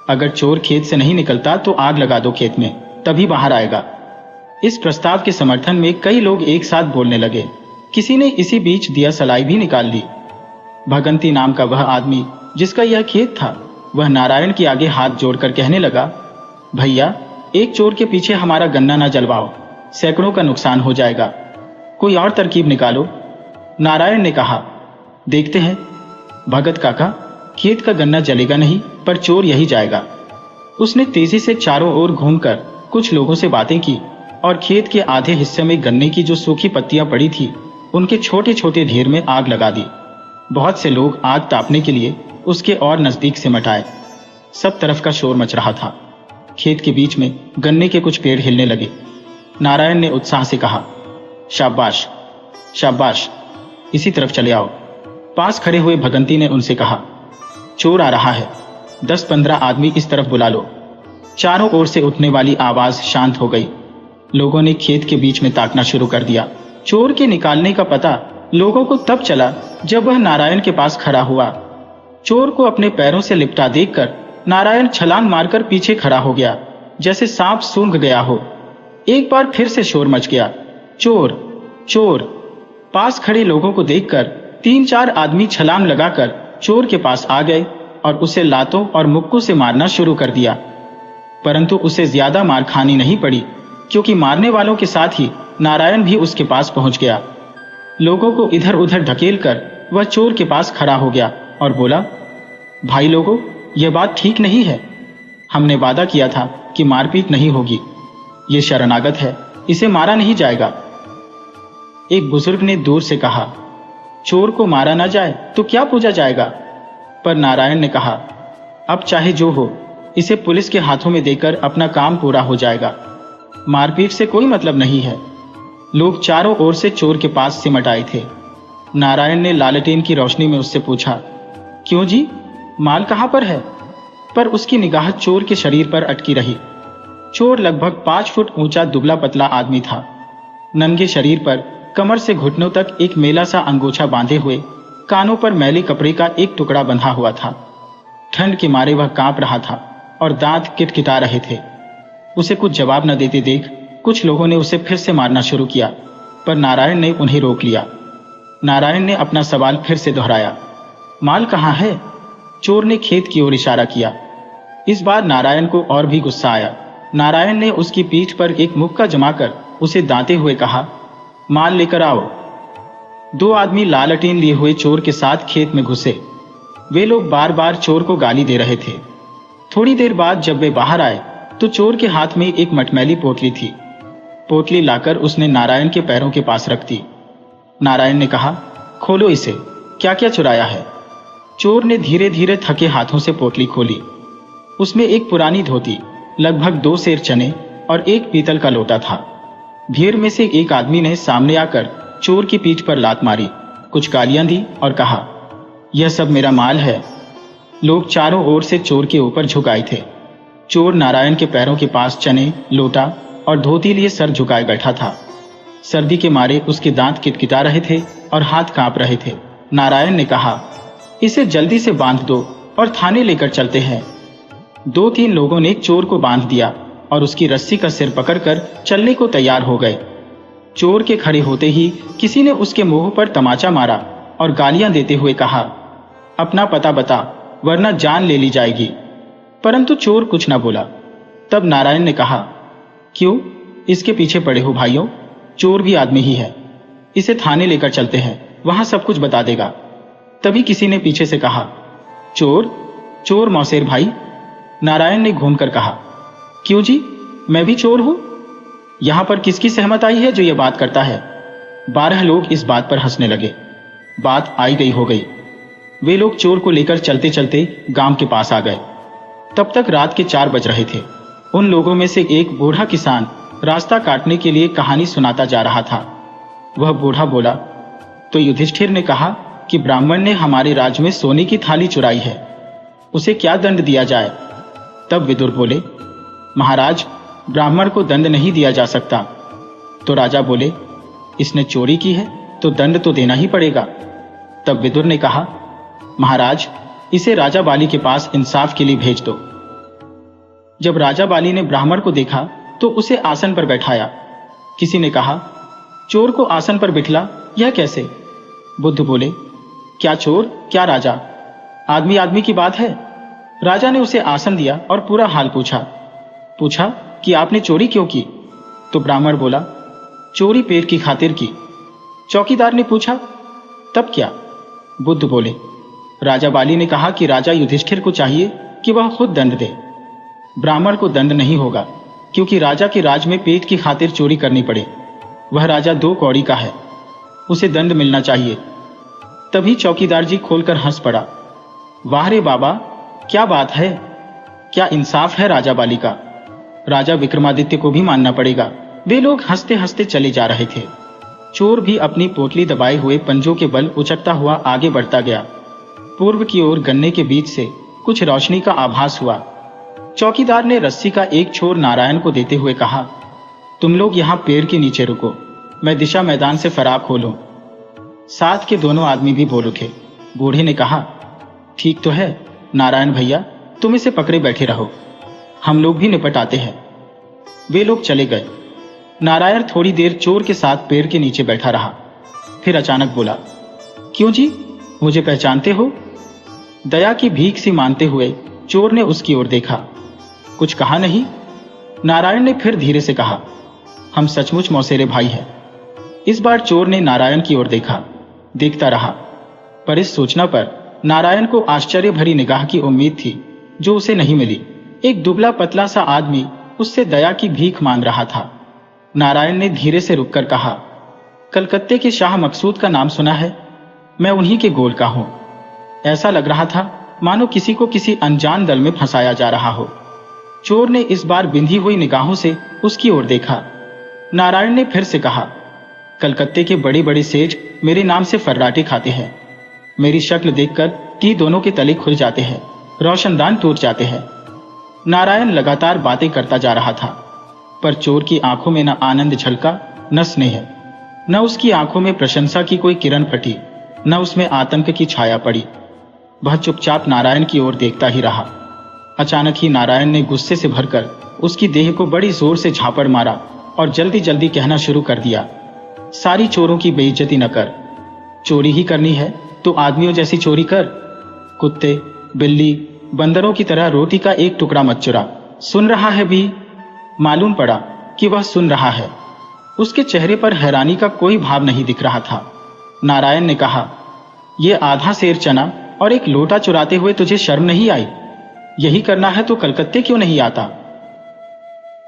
अगर चोर खेत से नहीं निकलता तो आग लगा दो खेत में, तभी बाहर आएगा। इस प्रस्ताव के समर्थन में कई लोग एक साथ बोलने लगे। किसी ने इसी बीच दिया सलाई भी निकाल ली। भगंती नाम का वह आदमी जिसका यह खेत था, वह नारायण के आगे हाथ जोड़कर कहने लगा, भैया, एक चोर के पीछे हमारा गन्ना ना जलवाओ, सैकड़ों का नुकसान हो जाएगा, कोई और तरकीब निकालो। नारायण ने कहा, देखते हैं भगत काका, खेत का गन्ना जलेगा नहीं, पर चोर यही जाएगा। उसने तेजी से चारों ओर घूमकर कुछ लोगों से बातें की और खेत के आधे हिस्से में गन्ने की जो सूखी पत्तियां पड़ी थी, उनके छोटे छोटे ढेर में आग लगा दी। बहुत से लोग आग तापने के लिए उसके और नजदीक सिमट आए। सब तरफ का शोर मच रहा था। खेत के बीच में गन्ने के कुछ पेड़ हिलने लगे। नारायण ने उत्साह से कहा, शाबाश शाबाश, इसी तरफ चले आओ। पास खड़े हुए भगंती ने उनसे कहा, चोर आ रहा है, 10-15 आदमी इस तरफ बुला लो। चारों ओर से उठने वाली आवाज शांत हो गई। लोगों ने खेत के बीच में ताकना शुरू कर दिया। चोर के निकालने का पता लोगों को तब चला जब वह नारायण के पास खड़ा हुआ। चोर को अपने पैरों से लिपटा देखकर नारायण छलांग मारकर पीछे खड़ा हो गया, जैसे सांप सूंघ गया हो। एक बार फिर से शोर मच गया, चोर चोर। पास खड़े लोगों को देखकर 3-4 आदमी छलांग लगाकर चोर के पास आ गए और उसे लातों और मुक्कों से मारना शुरू कर दिया। परंतु उसे ज्यादा मार खानी नहीं पड़ी, क्योंकि मारने वालों के साथ ही नारायण भी उसके पास पहुंच गया। लोगों को इधर उधर ढकेलकर वह चोर के पास खड़ा हो गया और बोला, भाई लोगों, यह बात ठीक नहीं है। हमने वादा किया था कि मारपीट नहीं होगी। ये शरणागत है, इसे मारा नहीं जाएगा। एक बुजुर्ग ने दूर से कहा, चोर को मारा ना जाए तो क्या पूजा जाएगा। पर नारायण ने कहा, अब चाहे जो हो, इसे पुलिस के हाथों में देकर अपना काम पूरा हो जाएगा। मारपीट से कोई मतलब नहीं है। लोग चारों ओर से चोर के पास सिमट आए थे। नारायण ने लालटेन की रोशनी में उससे पूछा, क्यों जी, माल कहां पर है। पर उसकी निगाह चोर के शरीर पर अटकी रही। चोर लगभग 5 फुट ऊंचा दुबला पतला आदमी था। नंगे शरीर पर कमर से घुटनों तक एक मेला सा अंगोछा बांधे हुए, कानों पर मैले कपड़े का एक टुकड़ा बंधा हुआ था। ठंड के मारे वह कांप रहा था और दांत किटकिटा रहे थे। उसे कुछ जवाब न देते देख कुछ लोगों ने उसे फिर से मारना शुरू किया, पर नारायण ने उन्हें रोक लिया। नारायण ने अपना सवाल फिर से दोहराया, माल कहाँ है। चोर ने खेत की ओर इशारा किया। इस बार नारायण को और भी गुस्सा आया। नारायण ने उसकी पीठ पर एक मुक्का जमाकर उसे दांते हुए कहा, माल लेकर आओ। 2 आदमी लालटेन लिए हुए चोर के साथ खेत में घुसे। वे लोग बार बार चोर को गाली दे रहे थे। थोड़ी देर बाद जब वे बाहर आए तो चोर के हाथ में एक मटमैली पोटली थी। पोटली लाकर उसने नारायण के पैरों के पास रख दी। नारायण ने कहा, खोलो इसे, क्या क्या चुराया है। चोर ने धीरे धीरे थके हाथों से पोटली खोली। उसमें एक पुरानी धोती, लगभग 2 सेर चने और एक पीतल का लोटा था। भीड़ में से एक आदमी ने सामने आकर चोर की पीठ पर लात मारी, कुछ गालियां दी और कहा, यह सब मेरा माल है। लोग चारों ओर से चोर के ऊपर झुक आए थे। चोर नारायण के पैरों के पास चने, लोटा और धोती लिए सर झुकाए बैठा था। सर्दी के मारे उसके दांत किटकिटा रहे थे और हाथ कांप रहे थे। नारायण ने कहा, इसे जल्दी से बांध दो और थाने लेकर चलते हैं। 2-3 लोगों ने चोर को बांध दिया और उसकी रस्सी का सिर पकड़कर चलने को तैयार हो गए। चोर के खड़े होते ही किसी ने उसके मुंह पर तमाचा मारा और गालियां देते हुए कहा, अपना पता बता, वरना जान ले ली जाएगी। परंतु चोर कुछ न बोला। तब नारायण ने कहा, क्यों, इसके पीछे पड़े हो भाइयों, चोर भी आदमी ही है। इसे थाने लेकर चलते हैं, वहां सब कुछ बता देगा। तभी किसी ने पीछे से कहा, चोर चोर मौसेर भाई। नारायण ने घूमकर कहा, क्यों जी, मैं भी चोर हूं। यहां पर किसकी सहमत आई है जो यह बात करता है। 12 लोग इस बात पर हंसने लगे। बात आई गई हो गई। वे लोग चोर को लेकर चलते चलते गांव के पास आ गए। तब तक रात के 4 बज रहे थे। उन लोगों में से एक बूढ़ा किसान रास्ता काटने के लिए कहानी सुनाता जा रहा था। वह बूढ़ा बोला, तो युधिष्ठिर ने कहा कि ब्राह्मण ने हमारे राज्य में सोने की थाली चुराई है, उसे क्या दंड दिया जाए? तब विदुर बोले, महाराज, ब्राह्मण को दंड नहीं दिया जा सकता। तो राजा बोले, इसने चोरी की है तो दंड तो देना ही पड़ेगा। तब विदुर ने कहा, महाराज, इसे राजा बाली के पास इंसाफ के लिए भेज दो। जब राजा बाली ने ब्राह्मण को देखा तो उसे आसन पर बैठाया। किसी ने कहा, चोर को आसन पर बिठला, यह कैसे? बुद्ध बोले, क्या चोर क्या राजा, आदमी आदमी की बात है। राजा ने उसे आसन दिया और पूरा हाल पूछा कि आपने चोरी क्यों की? तो ब्राह्मण बोला, चोरी पेट की खातिर की। चौकीदार ने पूछा, तब क्या? बुद्ध बोले, राजा बाली ने कहा कि राजा युधिष्ठिर को चाहिए कि वह खुद दंड दे। ब्राह्मण को दंड नहीं होगा, क्योंकि राजा के राज में पेट की खातिर चोरी करनी पड़े। वह राजा 2 कौड़ी का है, उसे दंड मिलना चाहिए। तभी चौकीदार जी खोलकर हंस पड़ा। वाह रे बाबा, क्या बात है, क्या इंसाफ है राजा बाली का। राजा विक्रमादित्य को भी मानना पड़ेगा। वे लोग हंसते हंसते चले जा रहे थे। चोर भी अपनी पोटली दबाए हुए पंजों के बल उचकता हुआ आगे बढ़ता गया। पूर्व की ओर गन्ने के बीच से कुछ रोशनी का आभास हुआ। चौकीदार ने रस्सी का एक छोर नारायण को देते हुए कहा, तुम लोग यहां पेड़ के नीचे रुको, मैं दिशा मैदान से फराग खोलूं। साथ के दोनों आदमी भी बोल उठे। बूढ़े ने कहा, ठीक तो है नारायण भैया, तुम इसे पकड़े बैठे रहो, हम लोग भी निपट आते हैं। वे लोग चले गए। नारायण थोड़ी देर चोर के साथ पेड़ के नीचे बैठा रहा। फिर अचानक बोला, क्यों जी, मुझे पहचानते हो? दया की भीख सी मानते हुए चोर ने उसकी ओर देखा। कुछ कहा नहीं। नारायण ने फिर धीरे से कहा, हम सचमुच मौसेरे भाई हैं। इस बार चोर ने नारायण की ओर देखा, देखता रहा, पर इस सूचना पर नारायण को आश्चर्य भरी निगाह की उम्मीद थी, जो उसे नहीं मिली। एक दुबला पतला सा आदमी उससे दया की भीख मांग रहा था। नारायण ने धीरे से रुककर कहा, कलकत्ते के शाह मकसूद का नाम सुना है? मैं उन्हीं के गोल का हूं। ऐसा लग रहा था मानो किसी को किसी अनजान दल में फंसाया जा रहा हो। चोर ने इस बार बिंधी हुई निगाहों से उसकी ओर देखा। नारायण ने फिर से कहा, कलकत्ते के बड़े बड़े सेठ मेरे नाम से फर्राटे खाते हैं। मेरी शक्ल देखकर टी दोनों के तले खुल जाते हैं, रोशनदान टूट जाते हैं। नारायण लगातार बातें करता जा रहा था, पर चोर की आंखों में न आनंद झलका, न स्नेह। न उसकी आंखों में प्रशंसा की कोई किरण फटी, न उसमें आतंक की छाया पड़ी। वह चुपचाप नारायण की ओर देखता ही रहा। अचानक ही नारायण ने गुस्से से भरकर उसकी देह को बड़ी जोर से झापड़ मारा और जल्दी जल्दी कहना शुरू कर दिया, सारी चोरों की बेइज्जती न कर। चोरी ही करनी है तो आदमियों जैसी चोरी कर। कुत्ते, बिल्ली, बंदरों की तरह रोटी का एक टुकड़ा मत चुरा। सुन रहा है भी? मालूम पड़ा कि वह सुन रहा है। उसके चेहरे पर हैरानी का कोई भाव नहीं दिख रहा था। नारायण ने कहा, यह आधा सेर चना और एक लोटा चुराते हुए तुझे शर्म नहीं आई? यही करना है तो कलकत्ते क्यों नहीं आता?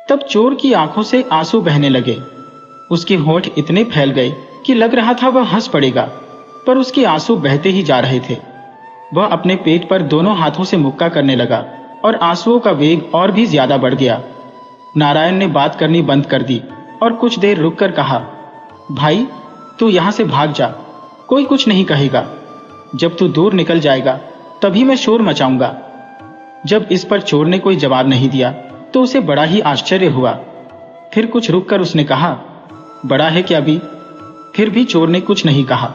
तब चोर की आंखों से आंसू बहने लगे। उसके होंठ इतने फैल गए कि लग रहा था वह हंस पड़ेगा, पर उसके आंसू बहते ही जा रहे थे। वह अपने पेट पर दोनों हाथों से मुक्का करने लगा और आंसुओं का वेग और भी ज्यादा बढ़ गया। नारायण ने बात करनी बंद कर दी और कुछ देर रुककर कहा, भाई तू यहां से भाग जा, कोई कुछ नहीं कहेगा। जब तू दूर निकल जाएगा तभी मैं शोर मचाऊंगा। जब इस पर चोर ने कोई जवाब नहीं दिया तो उसे बड़ा ही आश्चर्य हुआ। फिर कुछ रुककर उसने कहा, बड़ा है क्या भी? फिर भी चोर ने कुछ नहीं कहा।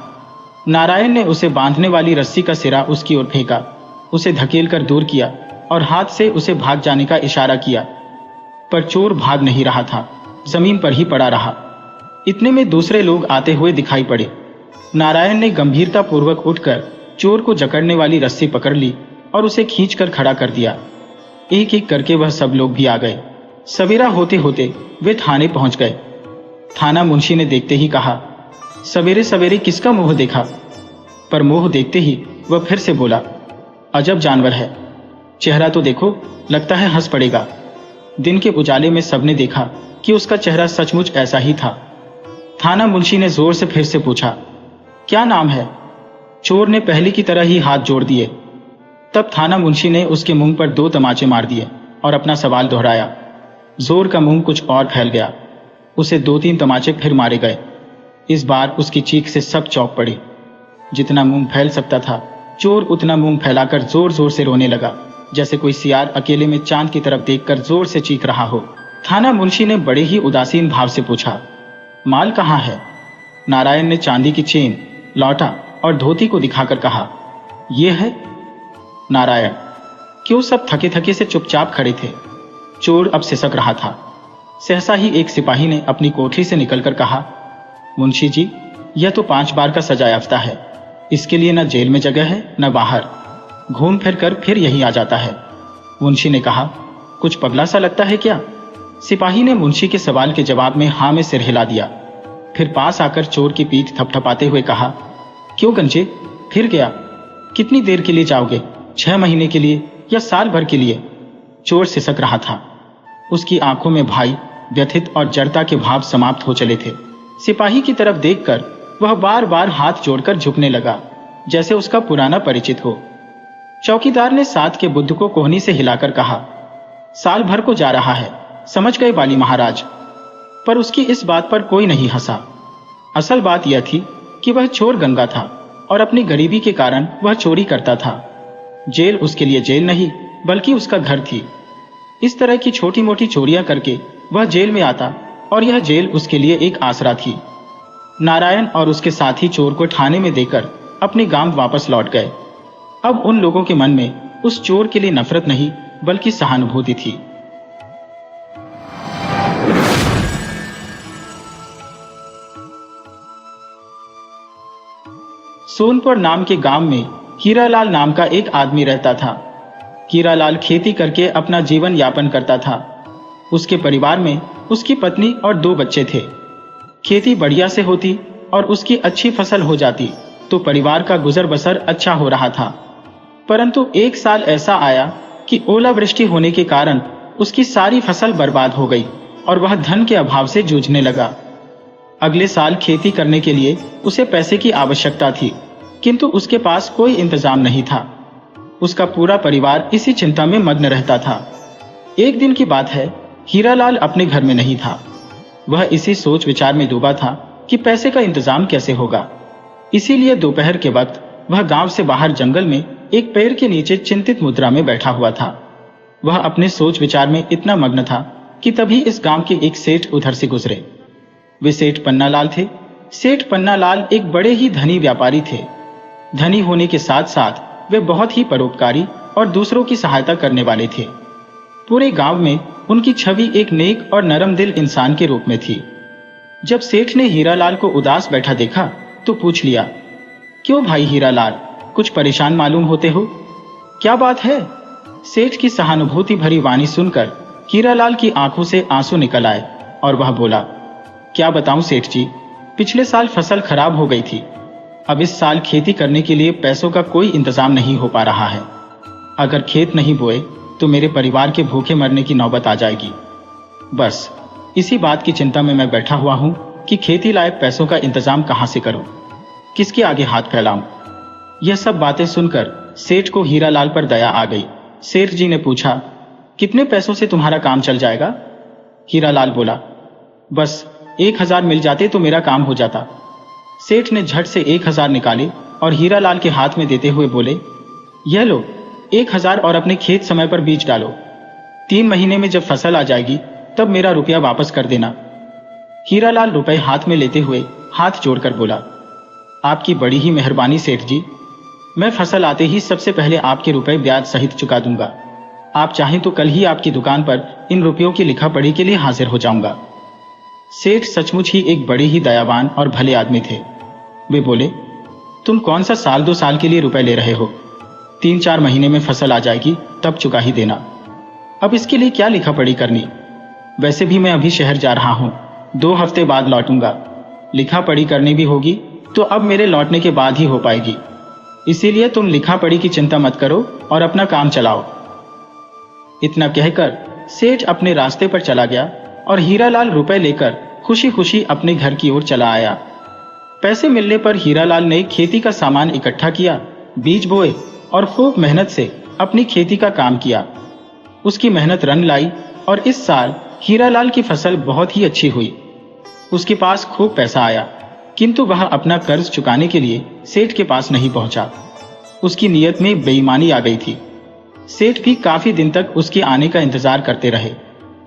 नारायण ने उसे बांधने वाली रस्सी का सिरा उसकी ओर फेंका, उसे धकेलकर दूर किया और हाथ से उसे भाग जाने का इशारा किया, पर चोर भाग नहीं रहा था, जमीन पर ही पड़ा रहा। इतने में दूसरे लोग आते हुए दिखाई पड़े। नारायण ने गंभीरता पूर्वक उठकर चोर को जकड़ने वाली रस्सी पकड़ ली और उसे खींचकर खड़ा कर दिया। एक एक करके वह सब लोग भी आ गए। सवेरा होते होते वे थाने पहुंच गए। थाना मुंशी ने देखते ही कहा, सवेरे सवेरे किसका मुंह देखा? पर मुंह देखते ही वह फिर से बोला, अजब जानवर है, चेहरा तो देखो, लगता है हंस पड़ेगा। दिन के उजाले में सबने देखा कि उसका चेहरा सचमुच ऐसा ही था। थाना मुंशी ने जोर से फिर से पूछा, क्या नाम है? चोर ने पहले की तरह ही हाथ जोड़ दिए। तब थाना मुंशी ने उसके मुंह पर 2 तमाचे मार दिए और अपना सवाल दोहराया। जोर का मुंह कुछ और फैल गया। उसे 2-3 तमाचे फिर मारे गए। इस बार उसकी चीख से सब चौंक पड़े। जितना मुंह फैल सकता था, चोर उतना मुंह फैलाकर जोर जोर से रोने लगा, जैसे कोई सियार अकेले में चांद की तरफ देखकर जोर से चीख रहा हो। थाना मुंशी ने बड़े ही उदासीन भाव से पूछा, माल कहाँ है? नारायण ने चांदी की चेन, लौटा और धोती को दिखाकर कहा, ये है। नारायण, क्यों सब थके थके से चुपचाप खड़े थे? चोर अब सिसक रहा था। सहसा ही एक सिपाही ने अपनी कोठरी से निकलकर कहा, मुंशी जी, यह तो 5 बार का सजा याफ्ता है। इसके लिए न जेल में जगह है न बाहर, घूम फिर कर फिर यहीं आ जाता है। मुंशी ने कहा, कुछ पगला सा लगता है क्या? सिपाही ने मुंशी के सवाल के जवाब में हाँ में सिर हिला दिया। फिर पास आकर चोर की पीठ थपथपाते हुए कहा, क्यों गंजे, फिर गया? कितनी देर के लिए जाओगे? 6 महीने के लिए या साल भर के लिए? चोर सिसक रहा था। उसकी आंखों में भय, व्यथित और जड़ता के भाव समाप्त हो चले थे। सिपाही की तरफ देखकर वह बार बार हाथ जोड़कर झुकने लगा, जैसे उसका पुराना परिचित हो। चौकीदार ने साथ के बुद्ध को कोहनी से हिलाकर कहा, साल भर को जा रहा है, समझ गए बाली महाराज? पर उसकी इस बात पर कोई नहीं हंसा। असल बात यह थी कि वह चोर गंगा था और अपनी गरीबी के कारण वह चोरी करता था। जेल उसके लिए जेल नहीं बल्कि उसका घर थी। इस तरह की छोटी मोटी चोरियां करके वह जेल में आता और यह जेल उसके लिए एक आसरा थी। नारायण और उसके साथी चोर को थाने में देकर अपने गांव वापस लौट गए। अब उन लोगों के मन में उस चोर के लिए नफरत नहीं बल्कि सहानुभूति थी। सोनपुर नाम के गांव में हीरालाल नाम का एक आदमी रहता था। हीरालाल खेती करके अपना जीवन यापन करता था। उसके परिवार में उसकी पत्नी और 2 बच्चे थे। खेती बढ़िया से होती और उसकी अच्छी फसल हो जाती तो परिवार का गुजर बसर अच्छा हो रहा था। परंतु एक साल ऐसा आया कि ओलावृष्टि होने के कारण उसकी सारी फसल बर्बाद हो गई और वह धन के अभाव से जूझने लगा। अगले साल खेती करने के लिए उसे पैसे की आवश्यकता थी, किंतु उसके पास कोई इंतजाम नहीं था। उसका पूरा परिवार इसी चिंता में मग्न रहता था। एक दिन की बात है, हीरालाल अपने घर में नहीं था। वह इसी सोच विचार में डूबा था कि पैसे का इंतजाम कैसे होगा। इसीलिए दोपहर के वक्त वह गांव से बाहर जंगल में एक पेड़ के नीचे चिंतित मुद्रा में बैठा हुआ था। वह अपने सोच विचार में इतना मग्न था कि तभी इस गांव के एक सेठ उधर से गुजरे। वे सेठ पन्नालाल थे। सेठ पन्नालाल एक बड़े ही धनी व्यापारी थे। धनी होने के साथ साथ वे बहुत ही परोपकारी और दूसरों की सहायता करने वाले थे। पूरे गांव में उनकी छवि एक नेक और नरम दिल इंसान के रूप में थी। जब सेठ ने हीरालाल को उदास बैठा देखा तो पूछ लिया, क्यों भाई हीरालाल, कुछ परेशान मालूम होते हो? क्या बात है? सेठ की सहानुभूति भरी वाणी सुनकर हीरालाल की आंखों से आंसू निकल आए और वह बोला, क्या बताऊं सेठ जी, पिछले साल फसल खराब हो गई थी। अब इस साल खेती करने के लिए पैसों का कोई इंतजाम नहीं हो पा रहा है। अगर खेत नहीं बोए तो मेरे परिवार के भूखे मरने की नौबत आ जाएगी। बस इसी बात की चिंता में मैं बैठा हुआ हूं कि खेती लायक पैसों का इंतजाम कहां से करूं, किसके आगे हाथ फैलाऊं। यह सब बातें सुनकर सेठ को हीरालाल पर दया आ गई। सेठ जी ने पूछा, कितने पैसों से तुम्हारा काम चल जाएगा? हीरालाल बोला, बस 1000 मिल जाते तो मेरा काम हो जाता। सेठ ने झट से 1000 निकाले और हीरालाल के हाथ में देते हुए बोले, यह लो 1000 और अपने खेत समय पर बीज डालो। 3 महीने में जब फसल आ जाएगी तब मेरा रुपया वापस कर देना। हीरालाल रुपए हाथ में लेते हुए हाथ जोड़कर बोला, आपकी बड़ी ही मेहरबानी सेठ जी, मैं फसल आते ही सबसे पहले आपके रुपए ब्याज सहित चुका दूंगा। आप चाहें तो कल ही आपकी दुकान पर इन रुपयों की लिखा पढ़ी के लिए हाजिर हो जाऊंगा। सेठ सचमुच ही एक बड़े ही दयावान और भले आदमी थे। वे बोले, तुम कौन सा साल 2 साल के लिए रुपए ले रहे हो? 3-4 महीने में फसल आ जाएगी तब चुका ही देना। अब इसके लिए क्या लिखा पढ़ी करनी? वैसे भी मैं अभी शहर जा रहा हूं, 2 हफ्ते बाद लौटूंगा। लिखा पढ़ी करनी भी होगी तो अब मेरे लौटने के बाद ही हो पाएगी। इसीलिए तुम लिखा पढ़ी की चिंता मत करो और अपना काम चलाओ। इतना कहकर सेठ अपने रास्ते पर चला गया और हीरालाल रुपए लेकर खुशी खुशी अपने घर की ओर चला आया। पैसे मिलने पर हीरालाल ने खेती का सामान इकट्ठा किया, बीज बोए और खूब मेहनत से अपनी खेती का काम किया। उसकी मेहनत रंग लाई और इस साल हीरालाल की फसल बहुत ही अच्छी हुई। उसके पास खूब पैसा आया, किंतु वह अपना कर्ज चुकाने के लिए सेठ के पास नहीं पहुंचा। उसकी नीयत में बेईमानी आ गई थी। सेठ भी काफी दिन तक उसके आने का इंतजार करते रहे,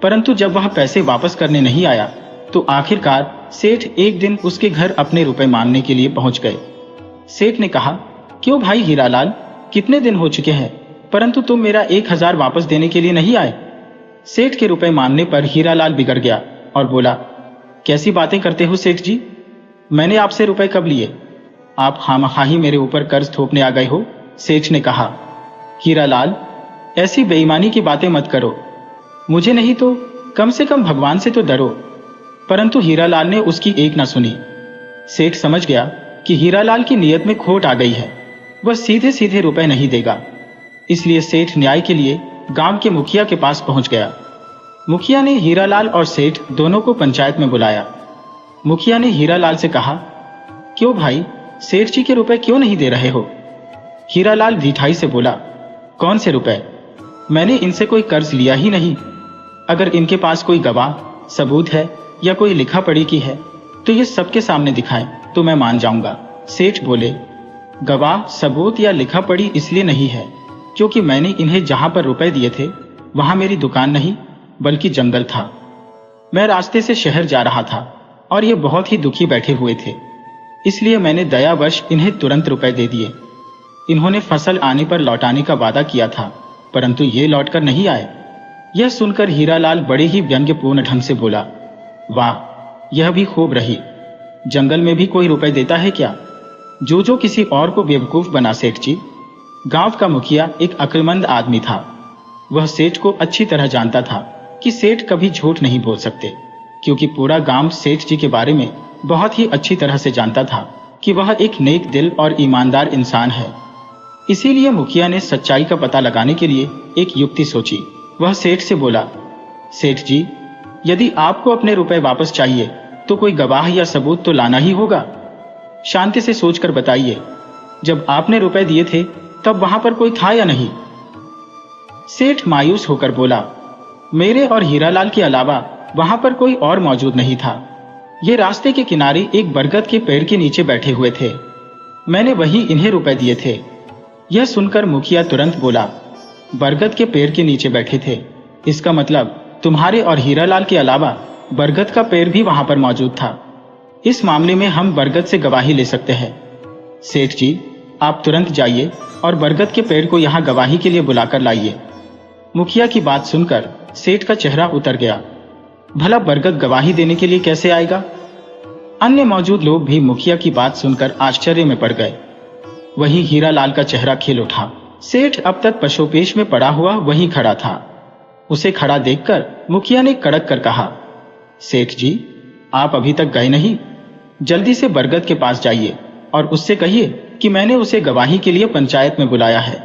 परंतु जब वह पैसे वापस करने नहीं आया तो आखिरकार सेठ एक दिन उसके घर अपने रुपए मांगने के लिए पहुंच गए। सेठ ने कहा, क्यों भाई हीरालाल, कितने दिन हो चुके हैं परंतु तुम मेरा 1000 वापस देने के लिए नहीं आए। सेठ के रुपए मांगने पर हीरालाल बिगड़ गया और बोला, कैसी बातें करते हो सेठ जी, मैंने आपसे रुपए कब लिए? आप खामखा ही मेरे ऊपर कर्ज थोपने आ गए हो। सेठ ने कहा, हीरालाल, ऐसी बेईमानी की बातें मत करो, मुझे नहीं तो कम से कम भगवान से तो डरो। परंतु हीरालाल ने उसकी एक न सुनी। सेठ समझ गया कि हीरालाल की नीयत में खोट आ गई है, वह सीधे सीधे रुपए नहीं देगा। इसलिए सेठ न्याय के लिए गांव के मुखिया के पास पहुंच गया। मुखिया ने हीरालाल और सेठ दोनों को पंचायत में बुलाया। मुखिया ने हीरालाल से कहा, क्यों भाई, सेठ जी के रुपए क्यों नहीं दे रहे हो? हीरालाल ढिठाई से बोला, कौन से रुपए? मैंने इनसे कोई कर्ज लिया ही नहीं। अगर इनके पास कोई गवाह सबूत है या कोई लिखा पढ़ी की है तो ये सबके सामने दिखाएं तो मैं मान जाऊंगा। सेठ बोले, गवाह सबूत या लिखा पढ़ी इसलिए नहीं है क्योंकि मैंने इन्हें जहां पर रुपए दिए थे वहां मेरी दुकान नहीं बल्कि जंगल था। मैं रास्ते से शहर जा रहा था और ये बहुत ही दुखी बैठे हुए थे, इसलिए मैंने दयावश इन्हें तुरंत रुपए दे दिए। इन्होंने फसल आने पर लौटाने का वादा किया था परंतु ये लौटकर नहीं आए। यह सुनकर हीरालाल बड़े ही व्यंग्यपूर्ण ढंग से बोला, वाह, यह भी खूब रही। जंगल में भी कोई रुपए देता है क्या? जो किसी और को बेवकूफ बना सेठ जी। गांव का मुखिया एक अक्लमंद आदमी था। वह सेठ को अच्छी तरह जानता था कि सेठ कभी झूठ नहीं बोल सकते, क्योंकि पूरा गांव सेठ जी के बारे में बहुत ही अच्छी तरह से जानता था कि वह एक नेक दिल और ईमानदार इंसान है। इसीलिए मुखिया ने सच्चाई का पता लगाने के लिए एक युक्ति सोची। वह सेठ से बोला, सेठ जी, यदि आपको अपने रुपए वापस चाहिए तो कोई गवाह या सबूत तो लाना ही होगा। शांति से सोचकर बताइए, जब आपने रुपए दिए थे तब वहां पर कोई था या नहीं? सेठ मायूस होकर बोला, मेरे और हीरालाल के अलावा वहां पर कोई और मौजूद नहीं था। ये रास्ते के किनारे एक बरगद के पेड़ के नीचे बैठे हुए थे, मैंने वहीं इन्हें रुपए दिए थे। यह सुनकर मुखिया तुरंत बोला, बरगद के पेड़ के नीचे बैठे थे, इसका मतलब तुम्हारे और हीरालाल के अलावा बरगद का पेड़ भी वहां पर मौजूद था। इस मामले में हम बरगद से गवाही ले सकते हैं। सेठ जी, आप तुरंत जाइए और बरगद के पेड़ को यहां गवाही के लिए बुलाकर लाइए। मुखिया की बात सुनकर सेठ का चेहरा उतर गया। भला बरगद गवाही देने के लिए कैसे आएगा? अन्य मौजूद लोग भी मुखिया की बात सुनकर आश्चर्य में पड़ गए। वहीं हीरालाल का चेहरा खिल उठा। सेठ अब तक पशोपेश में पड़ा हुआ वहीं खड़ा था। उसे खड़ा देखकर मुखिया ने कड़क कर कहा, सेठ जी, आप अभी तक गए नहीं? जल्दी से बरगद के पास जाइए और उससे कहिए कि मैंने उसे गवाही के लिए पंचायत में बुलाया है।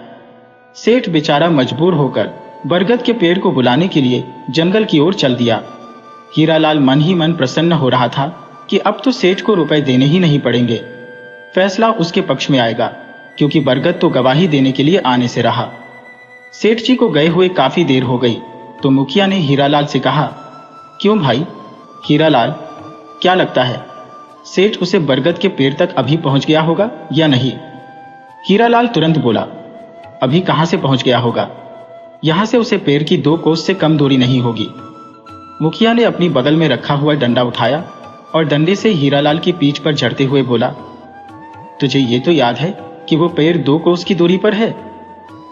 सेठ बेचारा मजबूर होकर बरगद के पेड़ को बुलाने के लिए जंगल की ओर चल दिया। हीरालाल मन ही मन प्रसन्न हो रहा था कि अब तो सेठ को रुपए देने ही नहीं पड़ेंगे। फैसला उसके पक्ष में आएगा, क्योंकि बरगद तो गवाही देने के लिए आने से रहा। सेठ जी को गए हुए काफी देर हो गई तो मुखिया ने हीरालाल से कहा, क्यों भाई हीरालाल, क्या लगता है सेठ उसे बरगद के पेड़ तक अभी पहुंच गया होगा या नहीं? हीरालाल तुरंत बोला, अभी कहां से पहुंच गया होगा, यहां से उसे पेड़ की 2 कोस से कम दूरी नहीं होगी। मुखिया ने अपनी बगल में रखा हुआ डंडा उठाया और डंडे से हीरालाल की पीठ पर झड़ते हुए बोला, तुझे ये तो याद है कि वो पेड़ 2 कोस की दूरी पर है,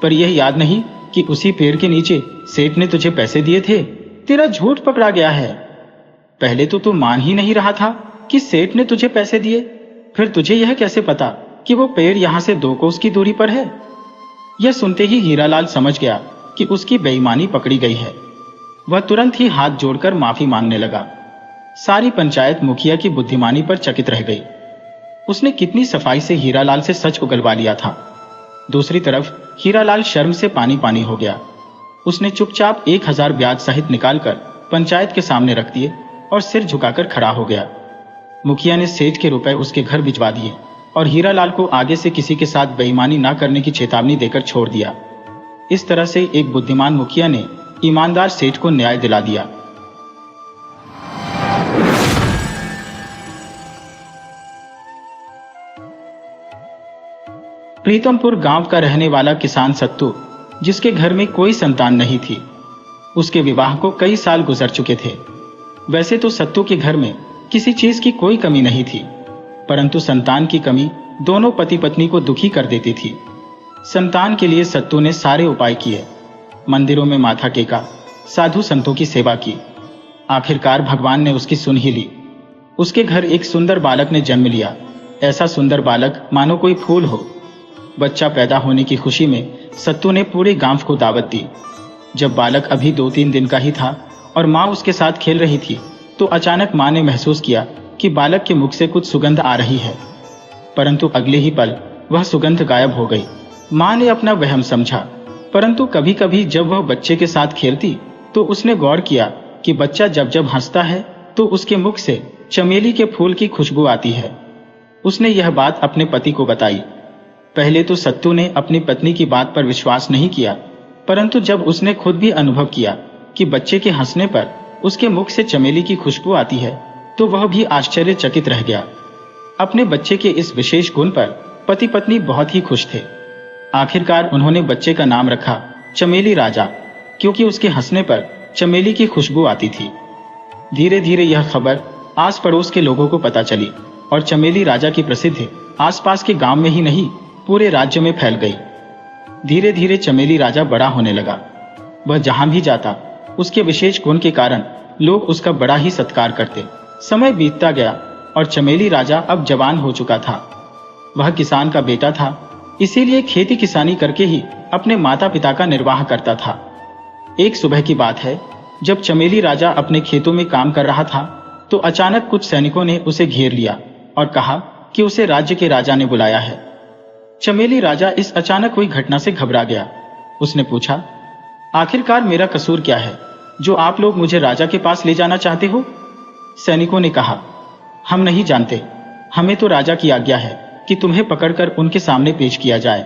पर यह याद नहीं कि उसी पेड़ के नीचे सेठ ने तुझे पैसे दिए थे। तेरा झूठ पकड़ा गया है। पहले तो तू मान ही नहीं रहा था कि सेठ ने तुझे पैसे दिए, फिर तुझे यह कैसे पता कि वो पेड़ यहां से 2 कोस की दूरी पर है? यह सुनते ही हीरालाल समझ गया कि उसकी बेईमानी पकड़ी गई है। वह तुरंत ही हाथ जोड़कर माफी मांगने लगा। सारी पंचायत मुखिया की बुद्धिमानी पर चकित रह गई। उसने कितनी सफाई से हीरालाल से सच उगलवा लिया था। दूसरी तरफ हीरालाल शर्म से पानी पानी हो गया। उसने चुपचाप 1000 ब्याज सहित निकालकर पंचायत के सामने रख दिए और सिर झुकाकर खड़ा हो गया। मुखिया ने सेठ के रुपए उसके घर भिजवा दिए और हीरालाल को आगे से किसी के साथ बेईमानी ना करने की चेतावनी देकर छोड़ दिया। इस तरह से एक बुद्धिमान मुखिया ने ईमानदार सेठ को न्याय दिला दिया। प्रीतमपुर गांव का रहने वाला किसान सत्तू, जिसके घर में कोई संतान नहीं थी, उसके विवाह को कई साल गुजर चुके थे। वैसे तो सत्तू के घर में किसी चीज की कोई कमी नहीं थी, परंतु संतान की कमी दोनों पति पत्नी को दुखी कर देती थी। संतान के लिए सत्तू ने सारे उपाय किए, मंदिरों में माथा टेका, साधु संतों की सेवा की। आखिरकार भगवान ने उसकी सुन ही ली। उसके घर एक सुंदर बालक ने जन्म लिया। ऐसा सुंदर बालक मानो कोई फूल हो। बच्चा पैदा होने की खुशी में सत्तू ने पूरे गांव को दावत दी। जब बालक अभी 2-3 दिन का ही था और माँ उसके साथ खेल रही थी, तो अचानक माँ ने महसूस किया कि बालक के मुख से कुछ सुगंध आ रही है, परंतु अगले ही पल वह सुगंध गायब हो गई। माँ ने अपना वहम समझा, परंतु कभी कभी जब वह बच्चे के साथ खेलती तो उसने गौर किया कि बच्चा जब जब हंसता है तो उसके मुख से चमेली के फूल की खुशबू आती है। उसने यह बात अपने पति को बताई। पहले तो सत्तू ने अपनी पत्नी की बात पर विश्वास नहीं किया, परंतु जब उसने खुद भी अनुभव किया कि बच्चे के हंसने पर उसके मुख से चमेली की खुशबू आती है, तो वह भी आश्चर्यचकित रह गया। अपने बच्चे के इस विशेष गुण पर पति पत्नी बहुत ही खुश थे। आखिरकार उन्होंने बच्चे का नाम रखा चमेली राजा, क्योंकि उसके हंसने पर चमेली की खुशबू आती थी। धीरे धीरे यह खबर आस पड़ोस के लोगों को पता चली और चमेली राजा की प्रसिद्धि आसपास के गांव में ही नहीं, पूरे राज्य में फैल गई। धीरे धीरे चमेली राजा बड़ा होने लगा। वह जहां भी जाता उसके विशेष गुण के कारण लोग उसका बड़ा ही सत्कार करते। समय बीतता गया और चमेली राजा अब जवान हो चुका था। वह किसान का बेटा था, इसीलिए खेती किसानी करके ही अपने माता पिता का निर्वाह करता था। एक सुबह की बात है, जब चमेली राजा अपने खेतों में काम कर रहा था तो अचानक कुछ सैनिकों ने उसे घेर लिया और कहा कि उसे राज्य के राजा ने बुलाया है। चमेली राजा इस अचानक हुई घटना से घबरा गया। उसने पूछा, आखिरकार मेरा कसूर क्या है जो आप लोग मुझे राजा के पास ले जाना चाहते हो? सैनिकों ने कहा, हम नहीं जानते, हमें तो राजा की आज्ञा है कि तुम्हें पकड़कर उनके सामने पेश किया जाए।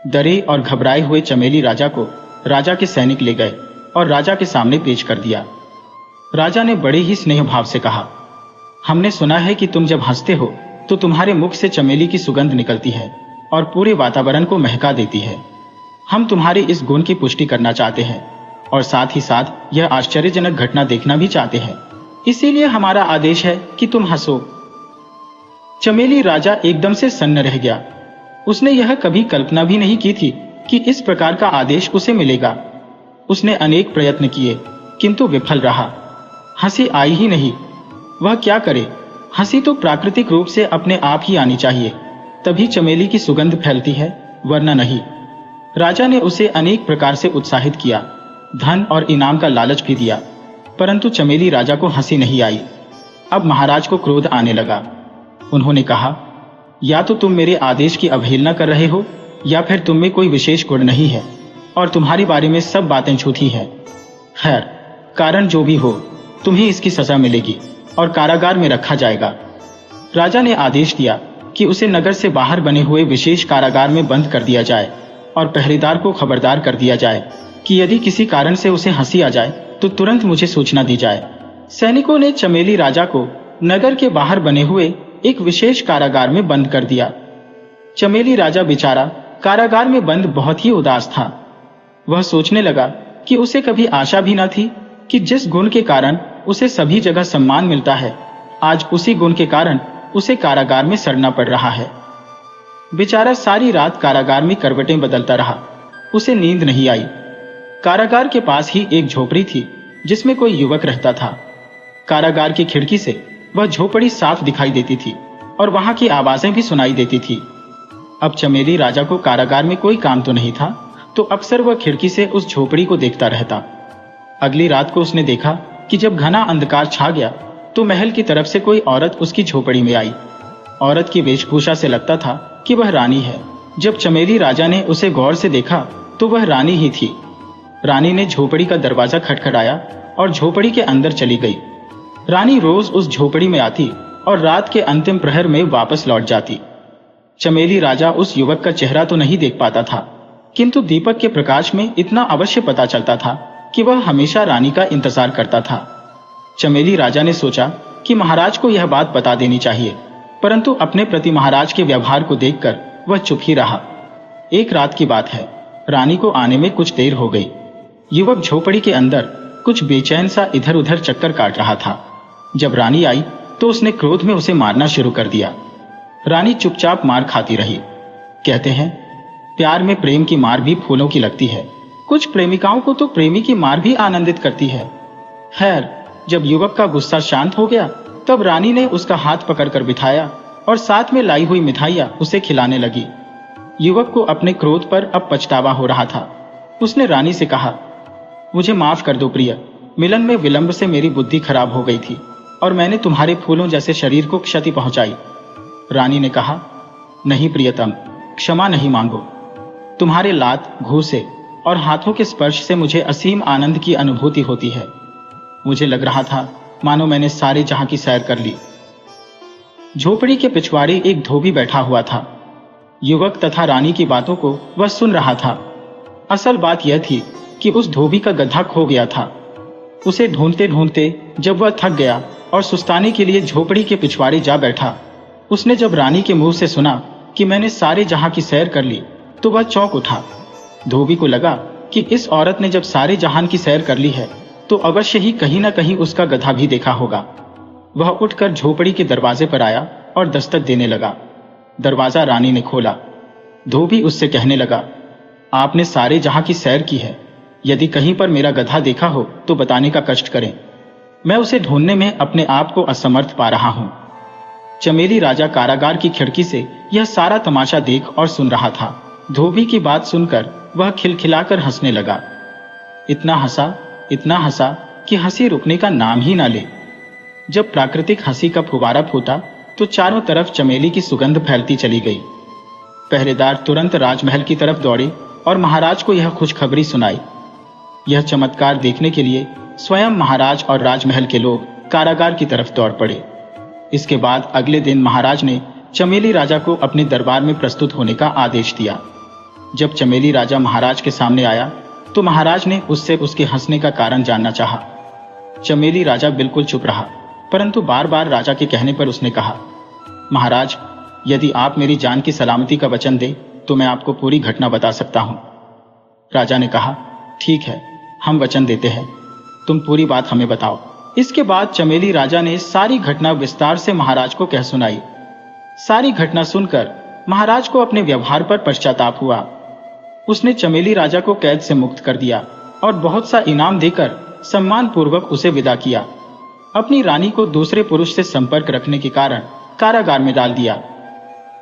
डरे और घबराए हुए चमेली राजा को राजा के सैनिक ले गए और राजा के सामने पेश कर दिया। राजा ने बड़े ही स्नेह भाव से कहा, हमने सुना है कि तुम जब हंसते हो तो तुम्हारे मुख से चमेली की सुगंध निकलती है और पूरे वातावरण को महका देती है। हम तुम्हारे इस गुण की पुष्टि करना चाहते हैं और साथ ही साथ यह आश्चर्यजनक घटना देखना भी चाहते हैं, इसीलिए हमारा आदेश है कि तुम हंसो। चमेली राजा एकदम से सन्न रह गया। उसने यह कभी कल्पना भी नहीं की थी कि इस प्रकार का आदेश उसे मिलेगा। उसने अनेक प्रयत्न किए किंतु विफल रहा। हंसी आई ही नहीं। वह क्या करे? हंसी तो प्राकृतिक रूप से अपने आप ही आनी चाहिए, तभी चमेली की सुगंध फैलती है, वरना नहीं। राजा ने उसे अनेक प्रकार से उत्साहित किया, धन और इनाम का लालच भी दिया, परंतु चमेली राजा को हंसी नहीं आई। अब महाराज को क्रोध आने लगा। उन्होंने कहा, या तो तुम मेरे आदेश की अवहेलना कर रहे हो या फिर तुम में कोई विशेष गुण नहीं है और तुम्हारे बारे में सब बातें झूठी हैं। खैर, कारण जो भी हो, तुम्हें इसकी सजा मिलेगी और कारागार में रखा जाएगा। राजा ने आदेश दिया कि उसे नगर से बाहर बने हुए विशेष कारागार में बंद कर दिया जाए और पहरेदार को खबरदार कर दिया जाए कि यदि किसी कारण से उसे हंसी आ जाए तो तुरंत मुझे सूचना दी जाए। सैनिकों ने चमेली राजा को नगर के बाहर बने हुए एक विशेष कारागार में बंद कर दिया। चमेली राजा बेचारा कारागार में बंद बहुत ही उदास था। वह सोचने लगा कि उसे कभी आशा भी न थी कि जिस गुण के कारण उसे सभी जगह सम्मान मिलता है, आज उसी गुण के कारण उसे कारागार में सड़ना पड़ रहा है। बेचारा सारी रात कारागार में करवटें बदलता रहा। उसे नींद नहीं आई। कारागार के पास ही एक झोपड़ी थी जिसमें कोई युवक रहता था। कारागार की खिड़की से वह झोपड़ी साफ दिखाई देती थी और वहां की आवाजें भी सुनाई देती थी। अब चमेली राजा को कारागार में कोई काम तो नहीं था, तो अक्सर वह खिड़की से उस झोपड़ी को देखता रहता। अगली रात को उसने देखा कि जब घना अंधकार छा गया तो महल की तरफ से कोई औरत उसकी झोपड़ी में आई। औरत की वेशभूषा से लगता था कि वह रानी है। जब चमेली राजा ने उसे गौर से देखा तो वह रानी ही थी। रानी ने झोपड़ी का दरवाजा खटखटाया और झोपड़ी के अंदर चली गई। रानी रोज उस झोपड़ी में आती और रात के अंतिम प्रहर में वापस लौट जाती। चमेली राजा उस युवक का चेहरा तो नहीं देख पाता था, किंतु दीपक के प्रकाश में इतना अवश्य पता चलता था कि वह हमेशा रानी का इंतजार करता था। चमेली राजा ने सोचा कि महाराज को यह बात बता देनी चाहिए, परंतु अपने प्रति महाराज के व्यवहार को देखकर वह चुप ही रहा। एक रात की बात है, रानी को आने में कुछ देर हो गई। युवक झोपड़ी के अंदर कुछ बेचैन सा इधर उधर चक्कर काट रहा था। जब रानी आई तो उसने क्रोध में उसे मारना शुरू कर दिया। रानी चुपचाप मार खाती रही। कहते हैं, प्यार में प्रेम की मार भी फूलों की लगती है। कुछ प्रेमिकाओं को तो प्रेमी की मार भी आनंदित करती है। खैर, जब युवक का गुस्सा शांत हो गया तब रानी ने उसका हाथ पकड़कर बिठाया और साथ में लाई हुई मिठाइयां उसे खिलाने लगी। युवक को अपने क्रोध पर अब पछतावा हो रहा था। उसने रानी से कहा, मुझे माफ कर दो प्रिय, मिलन में विलंब से मेरी बुद्धि खराब हो गई थी और मैंने तुम्हारे फूलों जैसे शरीर को क्षति पहुंचाई। रानी ने कहा, नहीं प्रियतम, क्षमा नहीं मांगो। तुम्हारे लात, घूंसे और हाथों के स्पर्श से मुझे असीम आनंद की अनुभूति होती है। मुझे लग रहा था मानो मैंने सारे जहां की सैर कर ली। झोपड़ी के पिछवाड़े एक धोबी बैठा हुआ था। युवक तथा रानी की बातों को वह सुन रहा था। असल बात यह थी कि उस धोबी का गधा खो गया था। उसे ढूंढते ढूंढते जब वह थक गया और सुस्ताने के लिए झोपड़ी के पिछवाड़े जा बैठा, उसने जब रानी के मुंह से सुना कि मैंने सारे जहां की सैर कर ली तो वह चौंक उठा। धोबी को लगा कि इस औरत ने जब सारे जहान की सैर कर ली है तो अवश्य ही कहीं न कहीं उसका गधा भी देखा होगा। वह उठकर झोपड़ी के दरवाजे पर आया और दस्तक देने लगा। दरवाजा रानी ने खोला। धोबी उससे कहने लगा, आपने सारे जहां की सैर की है, यदि कहीं पर मेरा गधा देखा हो तो बताने का कष्ट करें। मैं उसे ढूंढने में अपने आप को असमर्थ पा रहा हूं। चमेली राजा कारागार की खिड़की से यह सारा तमाशा देख और सुन रहा था। धोबी की बात सुनकर वह खिलखिलाकर हंसने लगा। इतना हंसा कि हंसी रुकने का नाम ही ना ले। जब प्राकृतिक हंसी का फुवारा फूटा तो चारों तरफ चमेली की सुगंध फैलती चली गई। पहरेदार तुरंत राजमहल की तरफ दौड़े और महाराज को यह खुशखबरी सुनाई। यह चमत्कार देखने के लिए स्वयं महाराज और राजमहल के लोग कारागार की तरफ दौड़ पड़े। इसके बाद अगले दिन महाराज ने चमेली राजा को अपने दरबार में प्रस्तुत होने का आदेश दिया। जब चमेली राजा महाराज के सामने आया तो महाराज ने उससे उसके हंसने का कारण जानना चाहा। चमेली राजा बिल्कुल चुप रहा, परंतु बार बार राजा के कहने पर उसने कहा, महाराज, यदि आप मेरी जान की सलामती का वचन दें तो मैं आपको पूरी घटना बता सकता हूं। राजा ने कहा, ठीक है, हम वचन देते हैं, तुम पूरी बात हमें बताओ। इसके बाद चमेली राजा ने सारी घटना विस्तार से महाराज को कह सुनाई। सारी घटना सुनकर महाराज को अपने व्यवहार पर पश्चाताप हुआ। उसने चमेली राजा को कैद से मुक्त कर दिया और बहुत सा इनाम देकर सम्मान पूर्वक उसे विदा किया। अपनी रानी को दूसरे पुरुष से संपर्क रखने के कारण कारागार में डाल दिया।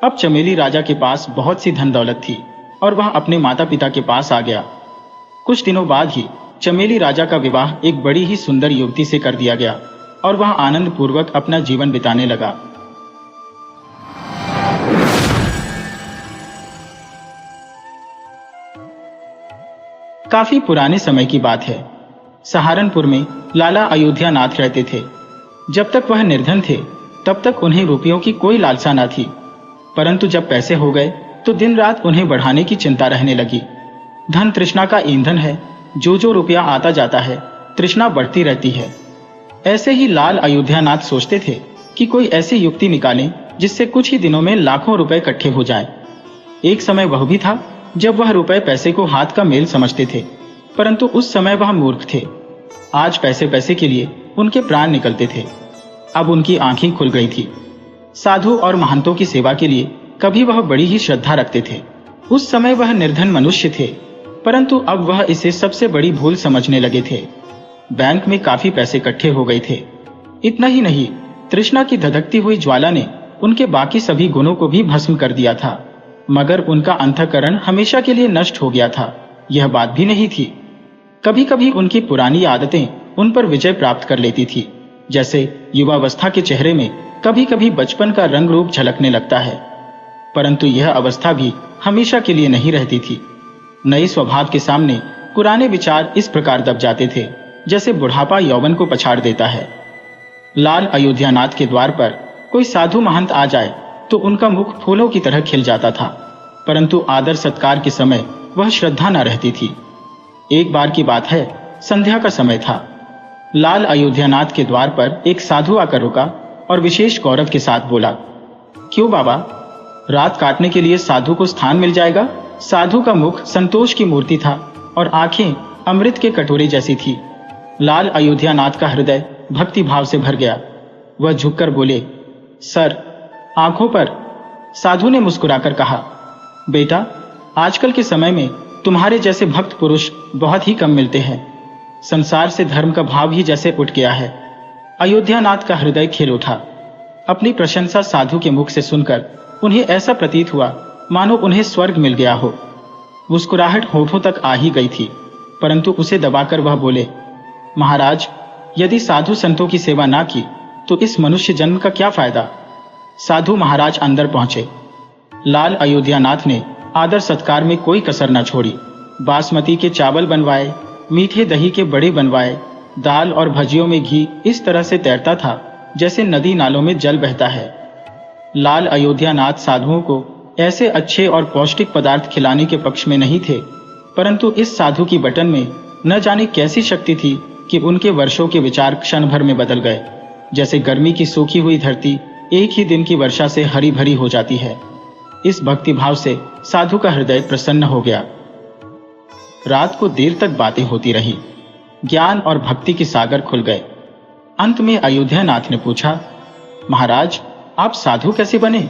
अब चमेली राजा के पास बहुत सी धन दौलत थी और वह अपने माता पिता के पास आ गया। कुछ दिनों बाद ही चमेली राजा का विवाह एक बड़ी ही सुंदर युवती से कर दिया गया और वह आनंद पूर्वक अपना जीवन बिताने लगा। काफी पुराने समय की बात है। सहारनपुर में लाला अयोध्या नाथ रहते थे। जब तक वह निर्धन थे तब तक उन्हें रुपयों की कोई लालसा न थी, परंतु जब पैसे हो गए तो दिन रात उन्हें बढ़ाने की चिंता रहने लगी। धन तृष्णा का ईंधन है, जो रुपया आता जाता है तृष्णा बढ़ती रहती है। ऐसे ही लाल अयोध्यानाथ सोचते थे कि कोई ऐसी युक्ति निकालें जिससे कुछ ही दिनों में लाखों रुपए इकट्ठे हो जाएं। एक समय वह भी था जब वह रुपए पैसे को हाथ का मेल समझते थे, परंतु उस समय वह मूर्ख थे। आज पैसे के लिए उनके प्राण निकलते थे। अब उनकी आंखें खुल गई थी। साधु और महंतों की सेवा के लिए कभी वह बड़ी ही श्रद्धा रखते थे। उस समय वह निर्धन मनुष्य थे, परंतु अब वह इसे सबसे बड़ी भूल समझने लगे थे। बैंक में काफी पैसे इकट्ठे हो गए थे। इतना ही नहीं, तृष्णा की धधकती हुई ज्वाला ने उनके बाकी सभी गुणों को भी भस्म कर दिया था, मगर उनका अंतःकरण हमेशा के लिए नष्ट हो गया था, यह बात भी नहीं थी। कभी कभी उनकी पुरानी आदतें उन पर विजय प्राप्त कर लेती थी। जैसे युवावस्था के चेहरे में कभी कभी बचपन का रंग रूप झलकने लगता है, परंतु यह अवस्था भी हमेशा के लिए नहीं रहती थी। नए स्वभाव के सामने पुराने विचार इस प्रकार दब जाते थे जैसे बुढ़ापा यौवन को पछाड़ देता है। लाल अयोध्यानाथ के द्वार पर कोई साधु महंत आ जाए तो उनका मुख फूलों की तरह खिल जाता था, परंतु आदर सत्कार के समय वह श्रद्धा न रहती थी। एक बार की बात है, संध्या का समय था। लाल अयोध्यानाथ के द्वार पर एक साधु आकर रुका और विशेष गौरव के साथ बोला, क्यों बाबा, रात काटने के लिए साधु को स्थान मिल जाएगा? साधु का मुख संतोष की मूर्ति था और आंखें अमृत के कटोरे जैसी थी। लाल अयोध्यानाथ का हृदय भक्ति भाव से भर गया। वह झुककर बोले, सर, आंखों पर। साधु ने मुस्कुराकर कहा, बेटा, आजकल के समय में तुम्हारे जैसे भक्त पुरुष बहुत ही कम मिलते हैं। संसार से धर्म का भाव ही जैसे उठ गया है। अयोध्यानाथ का हृदय खिल उठा। अपनी प्रशंसा साधु के मुख से सुनकर उन्हें ऐसा प्रतीत हुआ मानो उन्हें स्वर्ग मिल गया हो। मुस्कुराहट होठों तक आ ही गई थी, परंतु उसे दबाकर वह बोले, महाराज, यदि साधु संतों की सेवा ना की तो इस मनुष्य जन्म का क्या फायदा? साधु महाराज अंदर पहुंचे। लाल अयोध्यानाथ ने आदर सत्कार में कोई कसर न छोड़ी। बासमती के चावल बनवाए, मीठे दही के बड़े बनवाए, दाल और भजियों में घी इस तरह से तैरता था जैसे नदी नालों में जल बहता है। लाल अयोध्यानाथ साधुओं को ऐसे अच्छे और पौष्टिक पदार्थ खिलाने के पक्ष में नहीं थे, परंतु इस साधु की बटन में न जाने कैसी शक्ति थी कि उनके वर्षों के विचार क्षण भर में बदल गए। जैसे गर्मी की सूखी हुई धरती एक ही दिन की वर्षा से हरी भरी हो जाती है। इस भक्ति भाव से साधु का हृदय प्रसन्न हो गया। रात को देर तक बातें होती रही। ज्ञान और भक्ति के सागर खुल गए। अंत में अयोध्यानाथ ने पूछा, महाराज, आप साधु कैसे बने?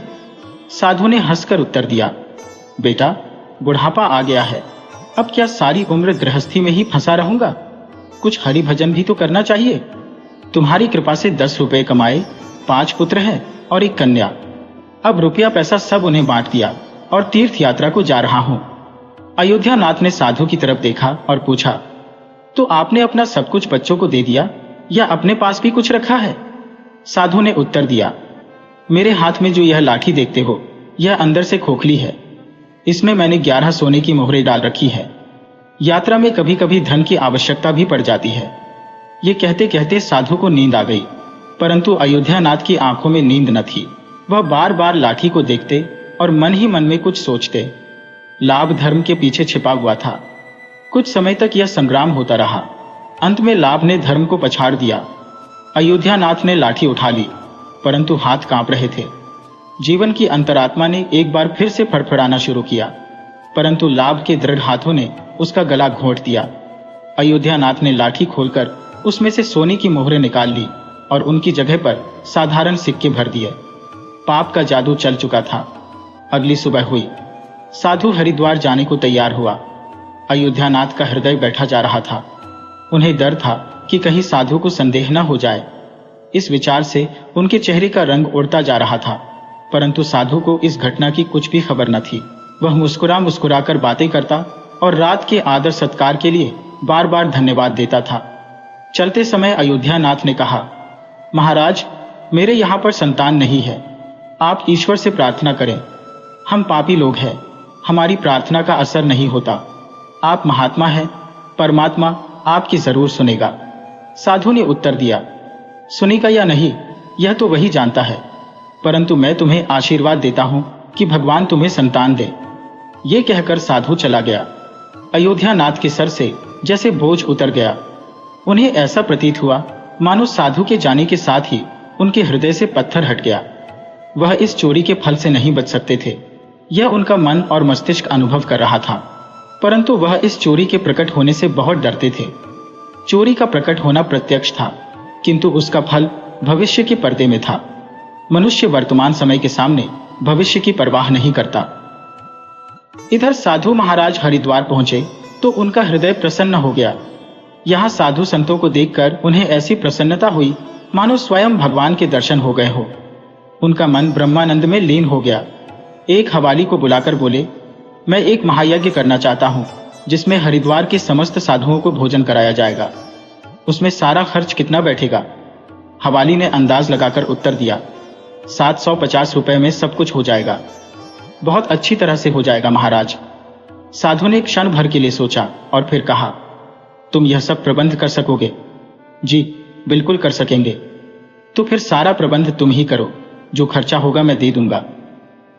साधु ने हंसकर उत्तर दिया, बेटा, बुढ़ापा आ गया है, अब क्या सारी उम्र गृहस्थी में ही फंसा रहूंगा? कुछ हरि भजन भी तो करना चाहिए। तुम्हारी कृपा से 10 रुपए कमाए, 5 पुत्र हैं और एक कन्या। अब रुपया पैसा सब उन्हें बांट दिया और तीर्थ यात्रा को जा रहा हूं। अयोध्यानाथ ने साधु की तरफ देखा और पूछा, तो आपने अपना सब कुछ बच्चों को दे दिया या अपने पास भी कुछ रखा है? साधु ने उत्तर दिया, मेरे हाथ में जो यह लाठी देखते हो, यह अंदर से खोखली है। इसमें मैंने 11 सोने की मोहरें डाल रखी है। यात्रा में कभी कभी धन की आवश्यकता भी पड़ जाती है। ये कहते कहते साधु को नींद आ गई, परंतु अयोध्यानाथ की आंखों में नींद न थी। वह बार बार लाठी को देखते और मन ही मन में कुछ सोचते। लाभ धर्म के पीछे छिपा हुआ था। कुछ समय तक यह संग्राम होता रहा। अंत में लाभ ने धर्म को पछाड़ दिया। अयोध्यानाथ ने लाठी उठा ली, परंतु हाथ कांप रहे थे। जीवन की अंतरात्मा ने एक बार फिर से फड़फड़ाना शुरू किया, परंतु लाभ के दृढ़ हाथों ने उसका गला घोंट दिया। अयोध्यानाथ ने लाठी खोलकर उसमें से सोने की मोहरें निकाल ली और उनकी जगह पर साधारण सिक्के भर दिए। पाप का जादू चल चुका था। अगली सुबह हुई। साधु हरिद्वार जाने को तैयार हुआ। अयोध्यानाथ का हृदय बैठा जा रहा था। उन्हें डर था कि कहीं साधु को संदेह न हो जाए। इस विचार से उनके चेहरे का रंग उड़ता जा रहा था, परंतु साधु को इस घटना की कुछ भी खबर न थी। वह मुस्कुरा मुस्कुराकर बातें करता और रात के आदर सत्कार के लिए बार बार धन्यवाद देता था। चलते समय अयोध्यानाथ ने कहा, महाराज, मेरे यहाँ पर संतान नहीं है। आप ईश्वर से प्रार्थना करें। हम पापी लोग हैं, हमारी प्रार्थना का असर नहीं होता। आप महात्मा हैं, परमात्मा आपकी जरूर सुनेगा। साधु ने उत्तर दिया, सुनेगा या नहीं यह तो वही जानता है, परंतु मैं तुम्हें आशीर्वाद देता हूं कि भगवान तुम्हें संतान दे। ये कहकर साधु चला गया। अयोध्यानाथ के सर से जैसे बोझ उतर गया। उन्हें ऐसा प्रतीत हुआ मानो साधु के जाने के साथ ही उनके हृदय से पत्थर हट गया। वह इस चोरी के फल से नहीं बच सकते थे। यह उनका मन और मस्तिष्क अनुभव कर रहा था, परंतु वह इस चोरी के प्रकट होने से बहुत डरते थे। चोरी का प्रकट होना प्रत्यक्ष था, किंतु उसका फल भविष्य के पर्दे में था। मनुष्य वर्तमान समय के सामने भविष्य की परवाह नहीं करता। इधर साधु महाराज हरिद्वार पहुंचे तो उनका हृदय प्रसन्न हो गया। यहाँ साधु संतों को देखकर उन्हें ऐसी प्रसन्नता हुई मानो स्वयं भगवान के दर्शन हो गए हो। उनका मन ब्रह्मानंद में लीन हो गया। एक हवाली को बुलाकर बोले, मैं एक महायज्ञ करना चाहता हूँ जिसमें हरिद्वार के समस्त साधुओं को भोजन कराया जाएगा। उसमें सारा खर्च कितना बैठेगा? हवाली ने अंदाज लगाकर उत्तर दिया, 750 रुपए में सब कुछ हो जाएगा। बहुत अच्छी तरह से हो जाएगा महाराज। साधु ने क्षण भर के लिए सोचा और फिर कहा, तुम यह सब प्रबंध कर सकोगे? जी बिल्कुल कर सकेंगे। तो फिर सारा प्रबंध तुम ही करो। जो खर्चा होगा मैं दे दूंगा।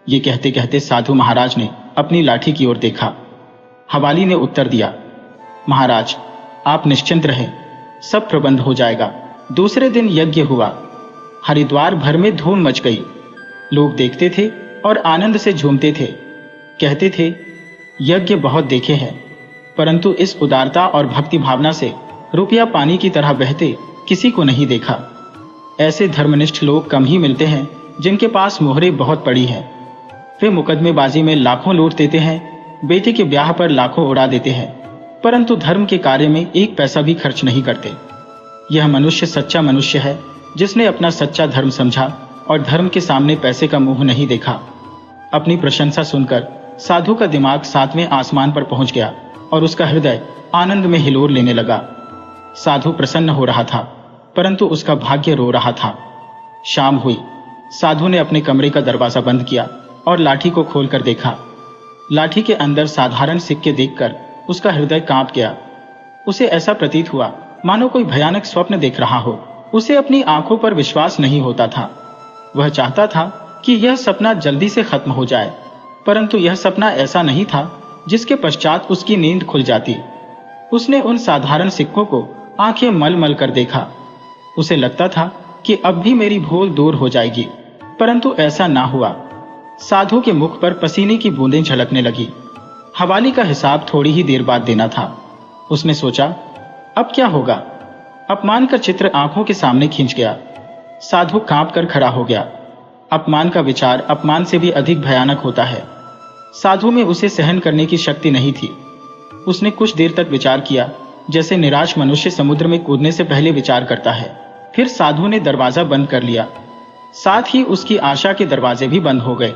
ये कहते कहते साधु महाराज ने अपनी लाठी की ओर देखा। हवाली ने उत्तर दिया, महाराज आप निश्चिंत रहें, सब प्रबंध हो जाएगा। दूसरे दिन यज्ञ हुआ। हरिद्वार भर में धूम मच गई। लोग देखते थे और आनंद से झूमते थे। कहते थे, यज्ञ बहुत देखे हैं, परंतु इस उदारता और भक्ति भावना से रुपया पानी की तरह बहते किसी को नहीं देखा। ऐसे धर्मनिष्ठ लोग कम ही मिलते हैं जिनके पास मोहरे बहुत पड़ी है। वे मुकदमेबाजी में लाखों लूट देते हैं, बेटे के ब्याह पर लाखों उड़ा देते हैं, परंतु धर्म के कार्य में एक पैसा भी खर्च नहीं करते। यह मनुष्य सच्चा मनुष्य है जिसने अपना सच्चा धर्म समझा और धर्म के सामने पैसे का मुंह नहीं देखा। अपनी प्रशंसा सुनकर साधु का दिमाग 7वें आसमान पर पहुंच गया और उसका हृदय आनंद में हिलोर लेने लगा। साधु प्रसन्न हो रहा था, परंतु उसका भाग्य रो रहा था। शाम हुई। साधु ने अपने कमरे का दरवाजा बंद किया और लाठी को खोलकर देखा। लाठी के अंदर साधारण सिक्के देखकर उसका हृदय कांप गया। उसे ऐसा प्रतीत हुआ मानो कोई भयानक स्वप्न देख रहा हो। उसे अपनी आंखों पर विश्वास नहीं होता था। वह चाहता था कि यह सपना जल्दी से खत्म हो जाए, परंतु यह सपना ऐसा नहीं था जिसके पश्चात उसकी नींद खुल जाती। उसने उन साधारण सिक्कों को आंखें मल मल कर देखा। उसे लगता था कि अब भी मेरी भूल दूर हो जाएगी, परंतु ऐसा ना हुआ। साधु के मुख पर पसीने की बूंदें झलकने लगी। हवाली का हिसाब थोड़ी ही देर बाद देना था। उसने सोचा, अब क्या होगा। अपमान का चित्र आंखों के सामने खींच गया। साधु कांप कर खड़ा हो गया। अपमान का विचार अपमान से भी अधिक भयानक होता है। साधु में उसे सहन करने की शक्ति नहीं थी। उसने कुछ देर तक विचार किया, जैसे निराश मनुष्य समुद्र में कूदने से पहले विचार करता है। फिर साधु ने दरवाजा बंद कर लिया। साथ ही उसकी आशा के दरवाजे भी बंद हो गए।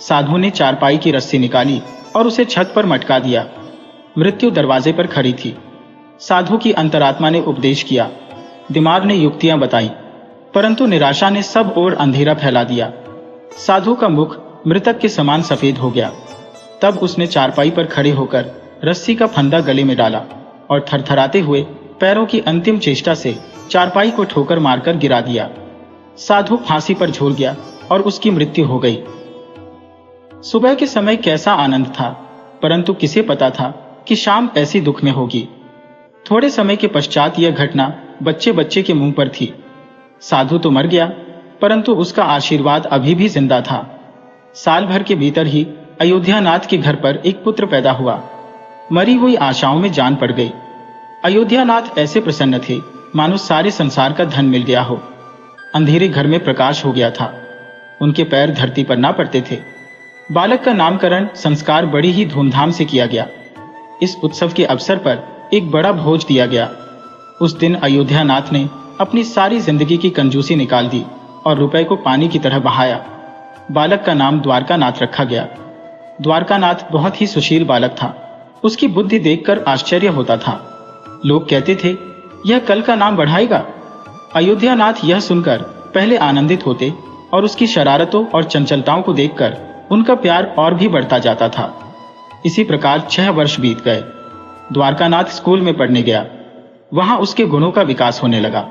साधु ने चारपाई की रस्सी निकाली और उसे छत पर मटका दिया। मृत्यु दरवाजे पर खड़ी थी। साधु की अंतरात्मा ने उपदेश किया, दिमाग ने युक्तियां बताई, परंतु निराशा ने सब ओर अंधेरा फैला दिया। साधु का मुख मृतक के समान सफेद हो गया। तब उसने चारपाई पर खड़े होकर रस्सी का फंदा गले में डाला और थरथराते हुए पैरों की अंतिम चेष्टा से चारपाई को ठोकर मारकर गिरा दिया। साधु फांसी पर झूल गया और उसकी मृत्यु हो गई। सुबह के समय कैसा आनंद था, परंतु किसे पता था कि शाम ऐसी दुख में होगी। थोड़े समय के पश्चात यह घटना बच्चे बच्चे के मुंह पर थी। साधु तो मर गया, परंतु उसका आशीर्वाद अभी भी जिंदा था। साल भर के भीतर ही अयोध्यानाथ के घर पर एक पुत्र पैदा हुआ। मरी हुई आशाओं में जान पड़ गई। अयोध्यानाथ ऐसे प्रसन्न थे मानो सारे संसार का धन मिल गया हो। अंधेरे घर में प्रकाश हो गया था। उनके पैर धरती पर ना पड़ते थे। बालक का नामकरण संस्कार बड़ी ही धूमधाम से किया गया। इस उत्सव के अवसर पर एक बड़ा भोज दिया गया। उस दिन अयोध्यानाथ ने अपनी सारी जिंदगी की कंजूसी निकाल दी और रुपए को पानी की तरह बहाया। बालक का नाम द्वारकानाथ रखा गया। द्वारकानाथ बहुत ही सुशील बालक था। उसकी बुद्धि देखकर आश्चर्य होता था। लोग कहते थे, यह कल का नाम बढ़ाएगा। अयोध्यानाथ यह सुनकर पहले आनंदित होते और उसकी शरारतों और चंचलताओं को देखकर उनका प्यार और भी बढ़ता जाता था। इसी प्रकार 6 वर्ष बीत गए। द्वारकानाथ स्कूल में पढ़ने गया। वहां उसके गुणों का विकास होने लगा।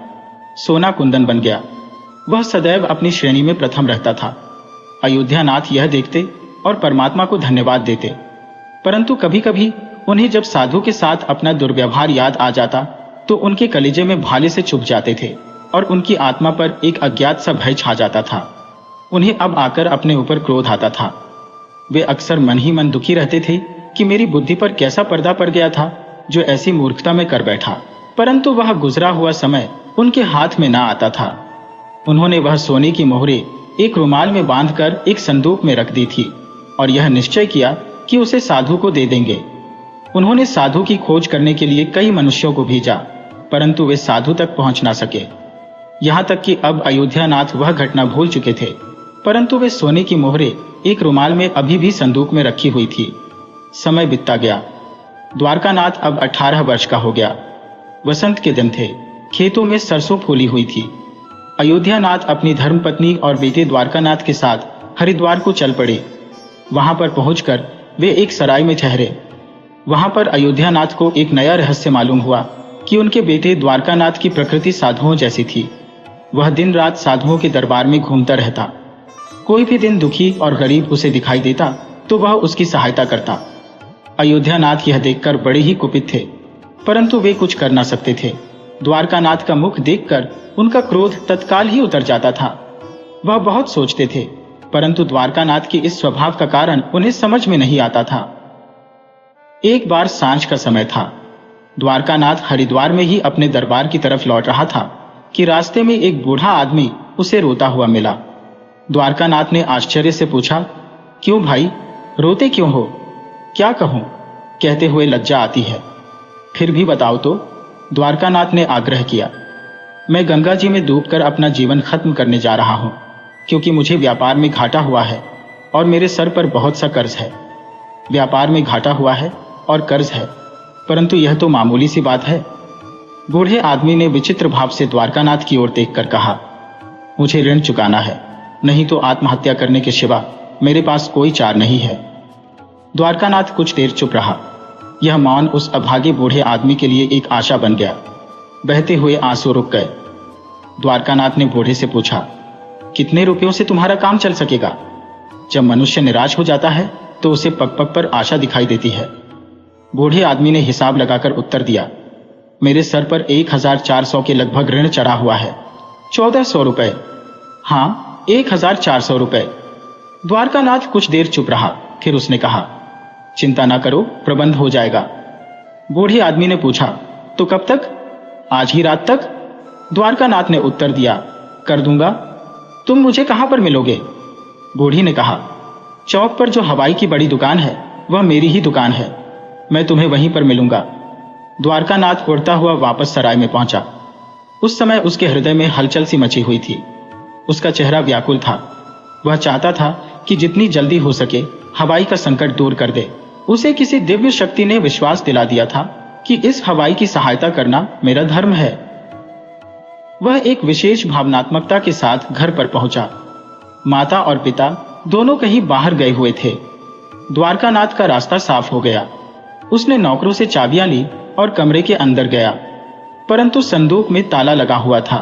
सोना कुंदन बन गया। वह सदैव अपनी श्रेणी में प्रथम रहता था। अयोध्यानाथ यह देखते और परमात्मा को धन्यवाद देते, परंतु कभी कभी उन्हें जब साधु के साथ अपना दुर्व्यवहार याद आ जाता तो उनके कलेजे में भाले से चुभ जाते थे और उनकी आत्मा पर एक अज्ञात सा भय छा जाता था। उन्हें अब आकर अपने ऊपर क्रोध आता था। वे अक्सर मन ही मन दुखी रहते थे कि मेरी बुद्धि पर कैसा पर्दा पड़ गया था जो ऐसी मूर्खता में कर बैठा, परंतु वह गुजरा हुआ समय उनके हाथ में ना आता था। उन्होंने वह सोने की मोहरे एक रुमाल में बांधकर एक संदूक में रख दी थी और यह निश्चय किया कि उसे साधु को दे देंगे। उन्होंने साधु की खोज करने के लिए कई मनुष्यों को भेजा, परंतु वे साधु तक पहुंच ना सके। यहाँ तक कि अब अयोध्यानाथ वह घटना भूल चुके थे, परंतु वे सोने की मोहरे एक रुमाल में अभी भी संदूक में रखी हुई थी। समय बीतता गया। द्वारकानाथ अब 18 वर्ष का हो गया। वसंत के दिन थे। खेतों में सरसों फूली हुई थी। अयोध्यानाथ अपनी धर्मपत्नी और बेटे द्वारकानाथ के साथ हरिद्वार को चल पड़े। वहां पर पहुंचकर वे एक सराय में ठहरे। वहां पर अयोध्यानाथ को एक नया रहस्य मालूम हुआ कि उनके बेटे द्वारकानाथ की प्रकृति साधुओं जैसी थी। वह दिन रात साधुओं के दरबार में घूमता रहता कोई भी दिन दुखी और गरीब उसे दिखाई देता तो वह उसकी सहायता करता। अयोध्यानाथ यह देखकर बड़े ही कुपित थे, परंतु वे कुछ कर न सकते थे। द्वारकानाथ का मुख देखकर उनका क्रोध तत्काल ही उतर जाता था। वह बहुत सोचते थे, परंतु द्वारकानाथ के इस स्वभाव का कारण उन्हें समझ में नहीं आता था। एक बार सांझ का समय था। द्वारकानाथ हरिद्वार में ही अपने दरबार की तरफ लौट रहा था कि रास्ते में एक बूढ़ा आदमी उसे रोता हुआ मिला। द्वारकानाथ ने आश्चर्य से पूछा, क्यों भाई, रोते क्यों हो? क्या कहूं? कहते हुए लज्जा आती है। फिर भी बताओ तो, द्वारकानाथ ने आग्रह किया। मैं गंगा जी में डूबकर अपना जीवन खत्म करने जा रहा हूं, क्योंकि मुझे व्यापार में घाटा हुआ है और मेरे सर पर बहुत सा कर्ज है। व्यापार में घाटा हुआ है और कर्ज है, परंतु यह तो मामूली सी बात है। बूढ़े आदमी ने विचित्र भाव से द्वारकानाथ की ओर देखकर कहा, मुझे ऋण चुकाना है, नहीं तो आत्महत्या करने के सिवा मेरे पास कोई चार नहीं है। द्वारकानाथ कुछ देर चुप रहा। यह मौन उस अभागे बूढ़े आदमी के लिए एक आशा बन गया। बहते हुए आंसू रुक गए। द्वारकानाथ ने बूढ़े से पूछा, कितने रुपयों से तुम्हारा काम चल सकेगा? जब मनुष्य निराश हो जाता है तो उसे पग पग पर आशा दिखाई देती है। बूढ़े आदमी ने हिसाब लगाकर उत्तर दिया, मेरे सर पर 1400 के लगभग ऋण चढ़ा हुआ है। 1400 रुपए? हाँ, 1400 रुपए। द्वारकानाथ कुछ देर चुप रहा, फिर उसने कहा, चिंता ना करो, प्रबंध हो जाएगा। बूढ़े आदमी ने पूछा, तो कब तक? आज ही रात तक। द्वारकानाथ ने उत्तर दिया, कर दूंगा। तुम मुझे कहां पर मिलोगे? बूढ़ी ने कहा, चौक पर जो हवाई की बड़ी दुकान है वह मेरी ही दुकान है, मैं तुम्हें वहीं पर मिलूंगा। द्वारकानाथ उड़ता हुआ वापस सराय में पहुंचा। उस समय उसके हृदय में हलचल सी मची हुई थी। उसका चेहरा व्याकुल था। वह चाहता था कि जितनी जल्दी हो सके हवाई का संकट दूर कर दे। उसे किसी दिव्य शक्ति ने विश्वास दिला दिया था कि इस हवाई की सहायता करना मेरा धर्म है। वह एक विशेष भावनात्मकता के साथ घर पर पहुंचा। माता और पिता दोनों कहीं बाहर गए हुए थे। द्वारकानाथ का रास्ता साफ हो गया। उसने नौकरों से चाबियां ली और कमरे के अंदर गया, परंतु संदूक में ताला लगा हुआ था।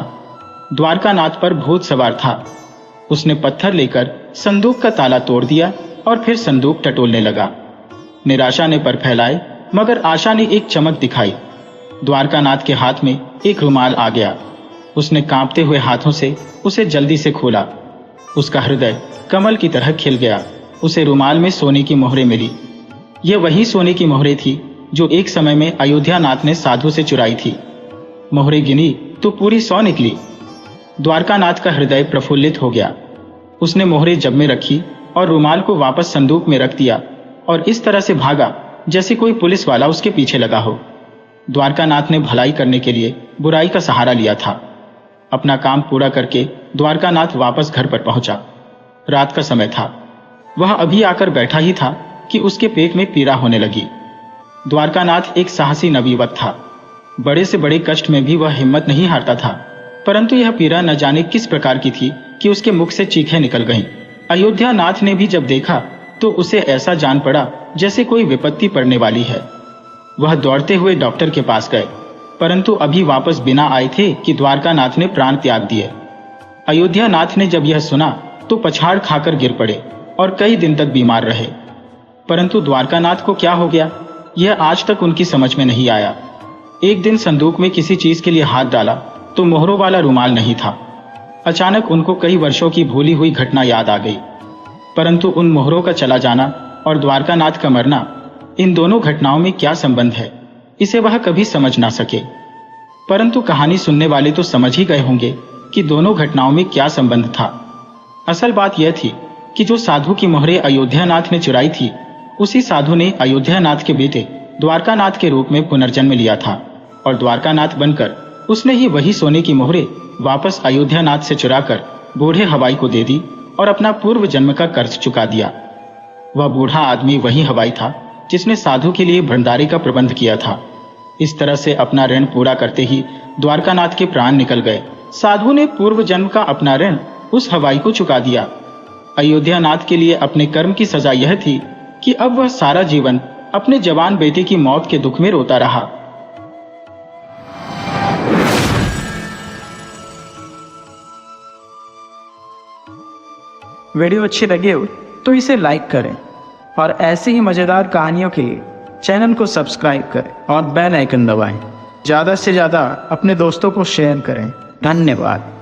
द्वारकानाथ पर भूत सवार था। उसने पत्थर लेकर संदूक का ताला तोड़ दिया और फिर संदूक टटोलने लगा। निराशा ने पर फैलाए, मगर आशा ने एक चमक दिखाई। द्वारकानाथ के हाथ में एक रुमाल आ गया। उसने कांपते हुए हाथों से उसे जल्दी से खोला। उसका हृदय कमल की तरह खिल गया। उसे रुमाल में सोने की मोहरें मिली। यह वही सोने की मोहरें थी जो एक समय में अयोध्यानाथ ने साधु से चुराई थी। मोहरें गिनी तो पूरी 100 निकली। द्वारकानाथ का हृदय प्रफुल्लित हो गया। उसने मोहरें जब में रखी और रुमाल को वापस संदूक में रख दिया और इस तरह से भागा जैसे कोई पुलिस वाला उसके पीछे लगा हो। द्वारकानाथ ने भलाई करने के लिए बुराई का सहारा लिया था। अपना काम पूरा करके द्वारकानाथ वापस घर पर पहुंचा। रात का समय था। वह अभी आकर बैठा ही था कि उसके पेट में पीड़ा होने लगी। द्वारकानाथ एक साहसी नवयुवक था। बड़े से बड़े कष्ट में भी वह हिम्मत नहीं हारता था, परंतु यह पीड़ा न जाने किस प्रकार की थी कि उसके मुख से चीखें निकल गईं। अयोध्यानाथ ने भी जब देखा तो उसे ऐसा जान पड़ा जैसे कोई विपत्ति पड़ने वाली है। वह दौड़ते हुए डॉक्टर के पास गए, परंतु अभी वापस बिना आए थे कि द्वारकानाथ ने प्राण त्याग दिए। अयोध्यानाथ ने जब यह सुना तो पछाड़ खाकर गिर पड़े और कई दिन तक बीमार रहे। परंतु द्वारकानाथ को क्या हो गया, यह आज तक उनकी समझ में नहीं आया। एक दिन संदूक में किसी चीज के लिए हाथ डाला तो मोहरों वाला रुमाल नहीं था। अचानक उनको कई वर्षों की भूली हुई घटना याद आ गई। परंतु उन मोहरों का चला जाना और द्वारकानाथ का मरना, इन दोनों घटनाओं में क्या संबंध है, इसे वह कभी समझ ना सके। परंतु कहानी सुनने वाले तो समझ ही गए होंगे कि दोनों घटनाओं में क्या संबंध था। असल बात यह थी कि जो साधु की मोहरें अयोध्यानाथ ने चुराई थी, उसी साधु ने अयोध्यानाथ के बेटे द्वारकानाथ के रूप में पुनर्जन्म लिया था और द्वारकानाथ बनकर उसने ही वही सोने की मोहरें वापस अयोध्यानाथ से चुराकर बूढ़े हवाई को दे दी और अपना पूर्व जन्म का कर्ज चुका दिया। वह बूढ़ा आदमी वही हवाई था जिसने साधु के लिए भंडारे का प्रबंध किया था। इस तरह से अपना ऋण पूरा करते ही द्वारकानाथ के प्राण निकल गए। साधु ने पूर्व जन्म का अपना ऋण उस हवाई को चुका दिया। अयोध्यानाथ के लिए अपने कर्म की सजा यह थी कि अब वह सारा जीवन अपने जवान बेटे की मौत के दुख में रोता रहा। वीडियो अच्छी लगी हो तो इसे लाइक करें और ऐसी ही मज़ेदार कहानियों के लिए चैनल को सब्सक्राइब करें और बेल आइकन दबाएं। ज़्यादा से ज़्यादा अपने दोस्तों को शेयर करें। धन्यवाद।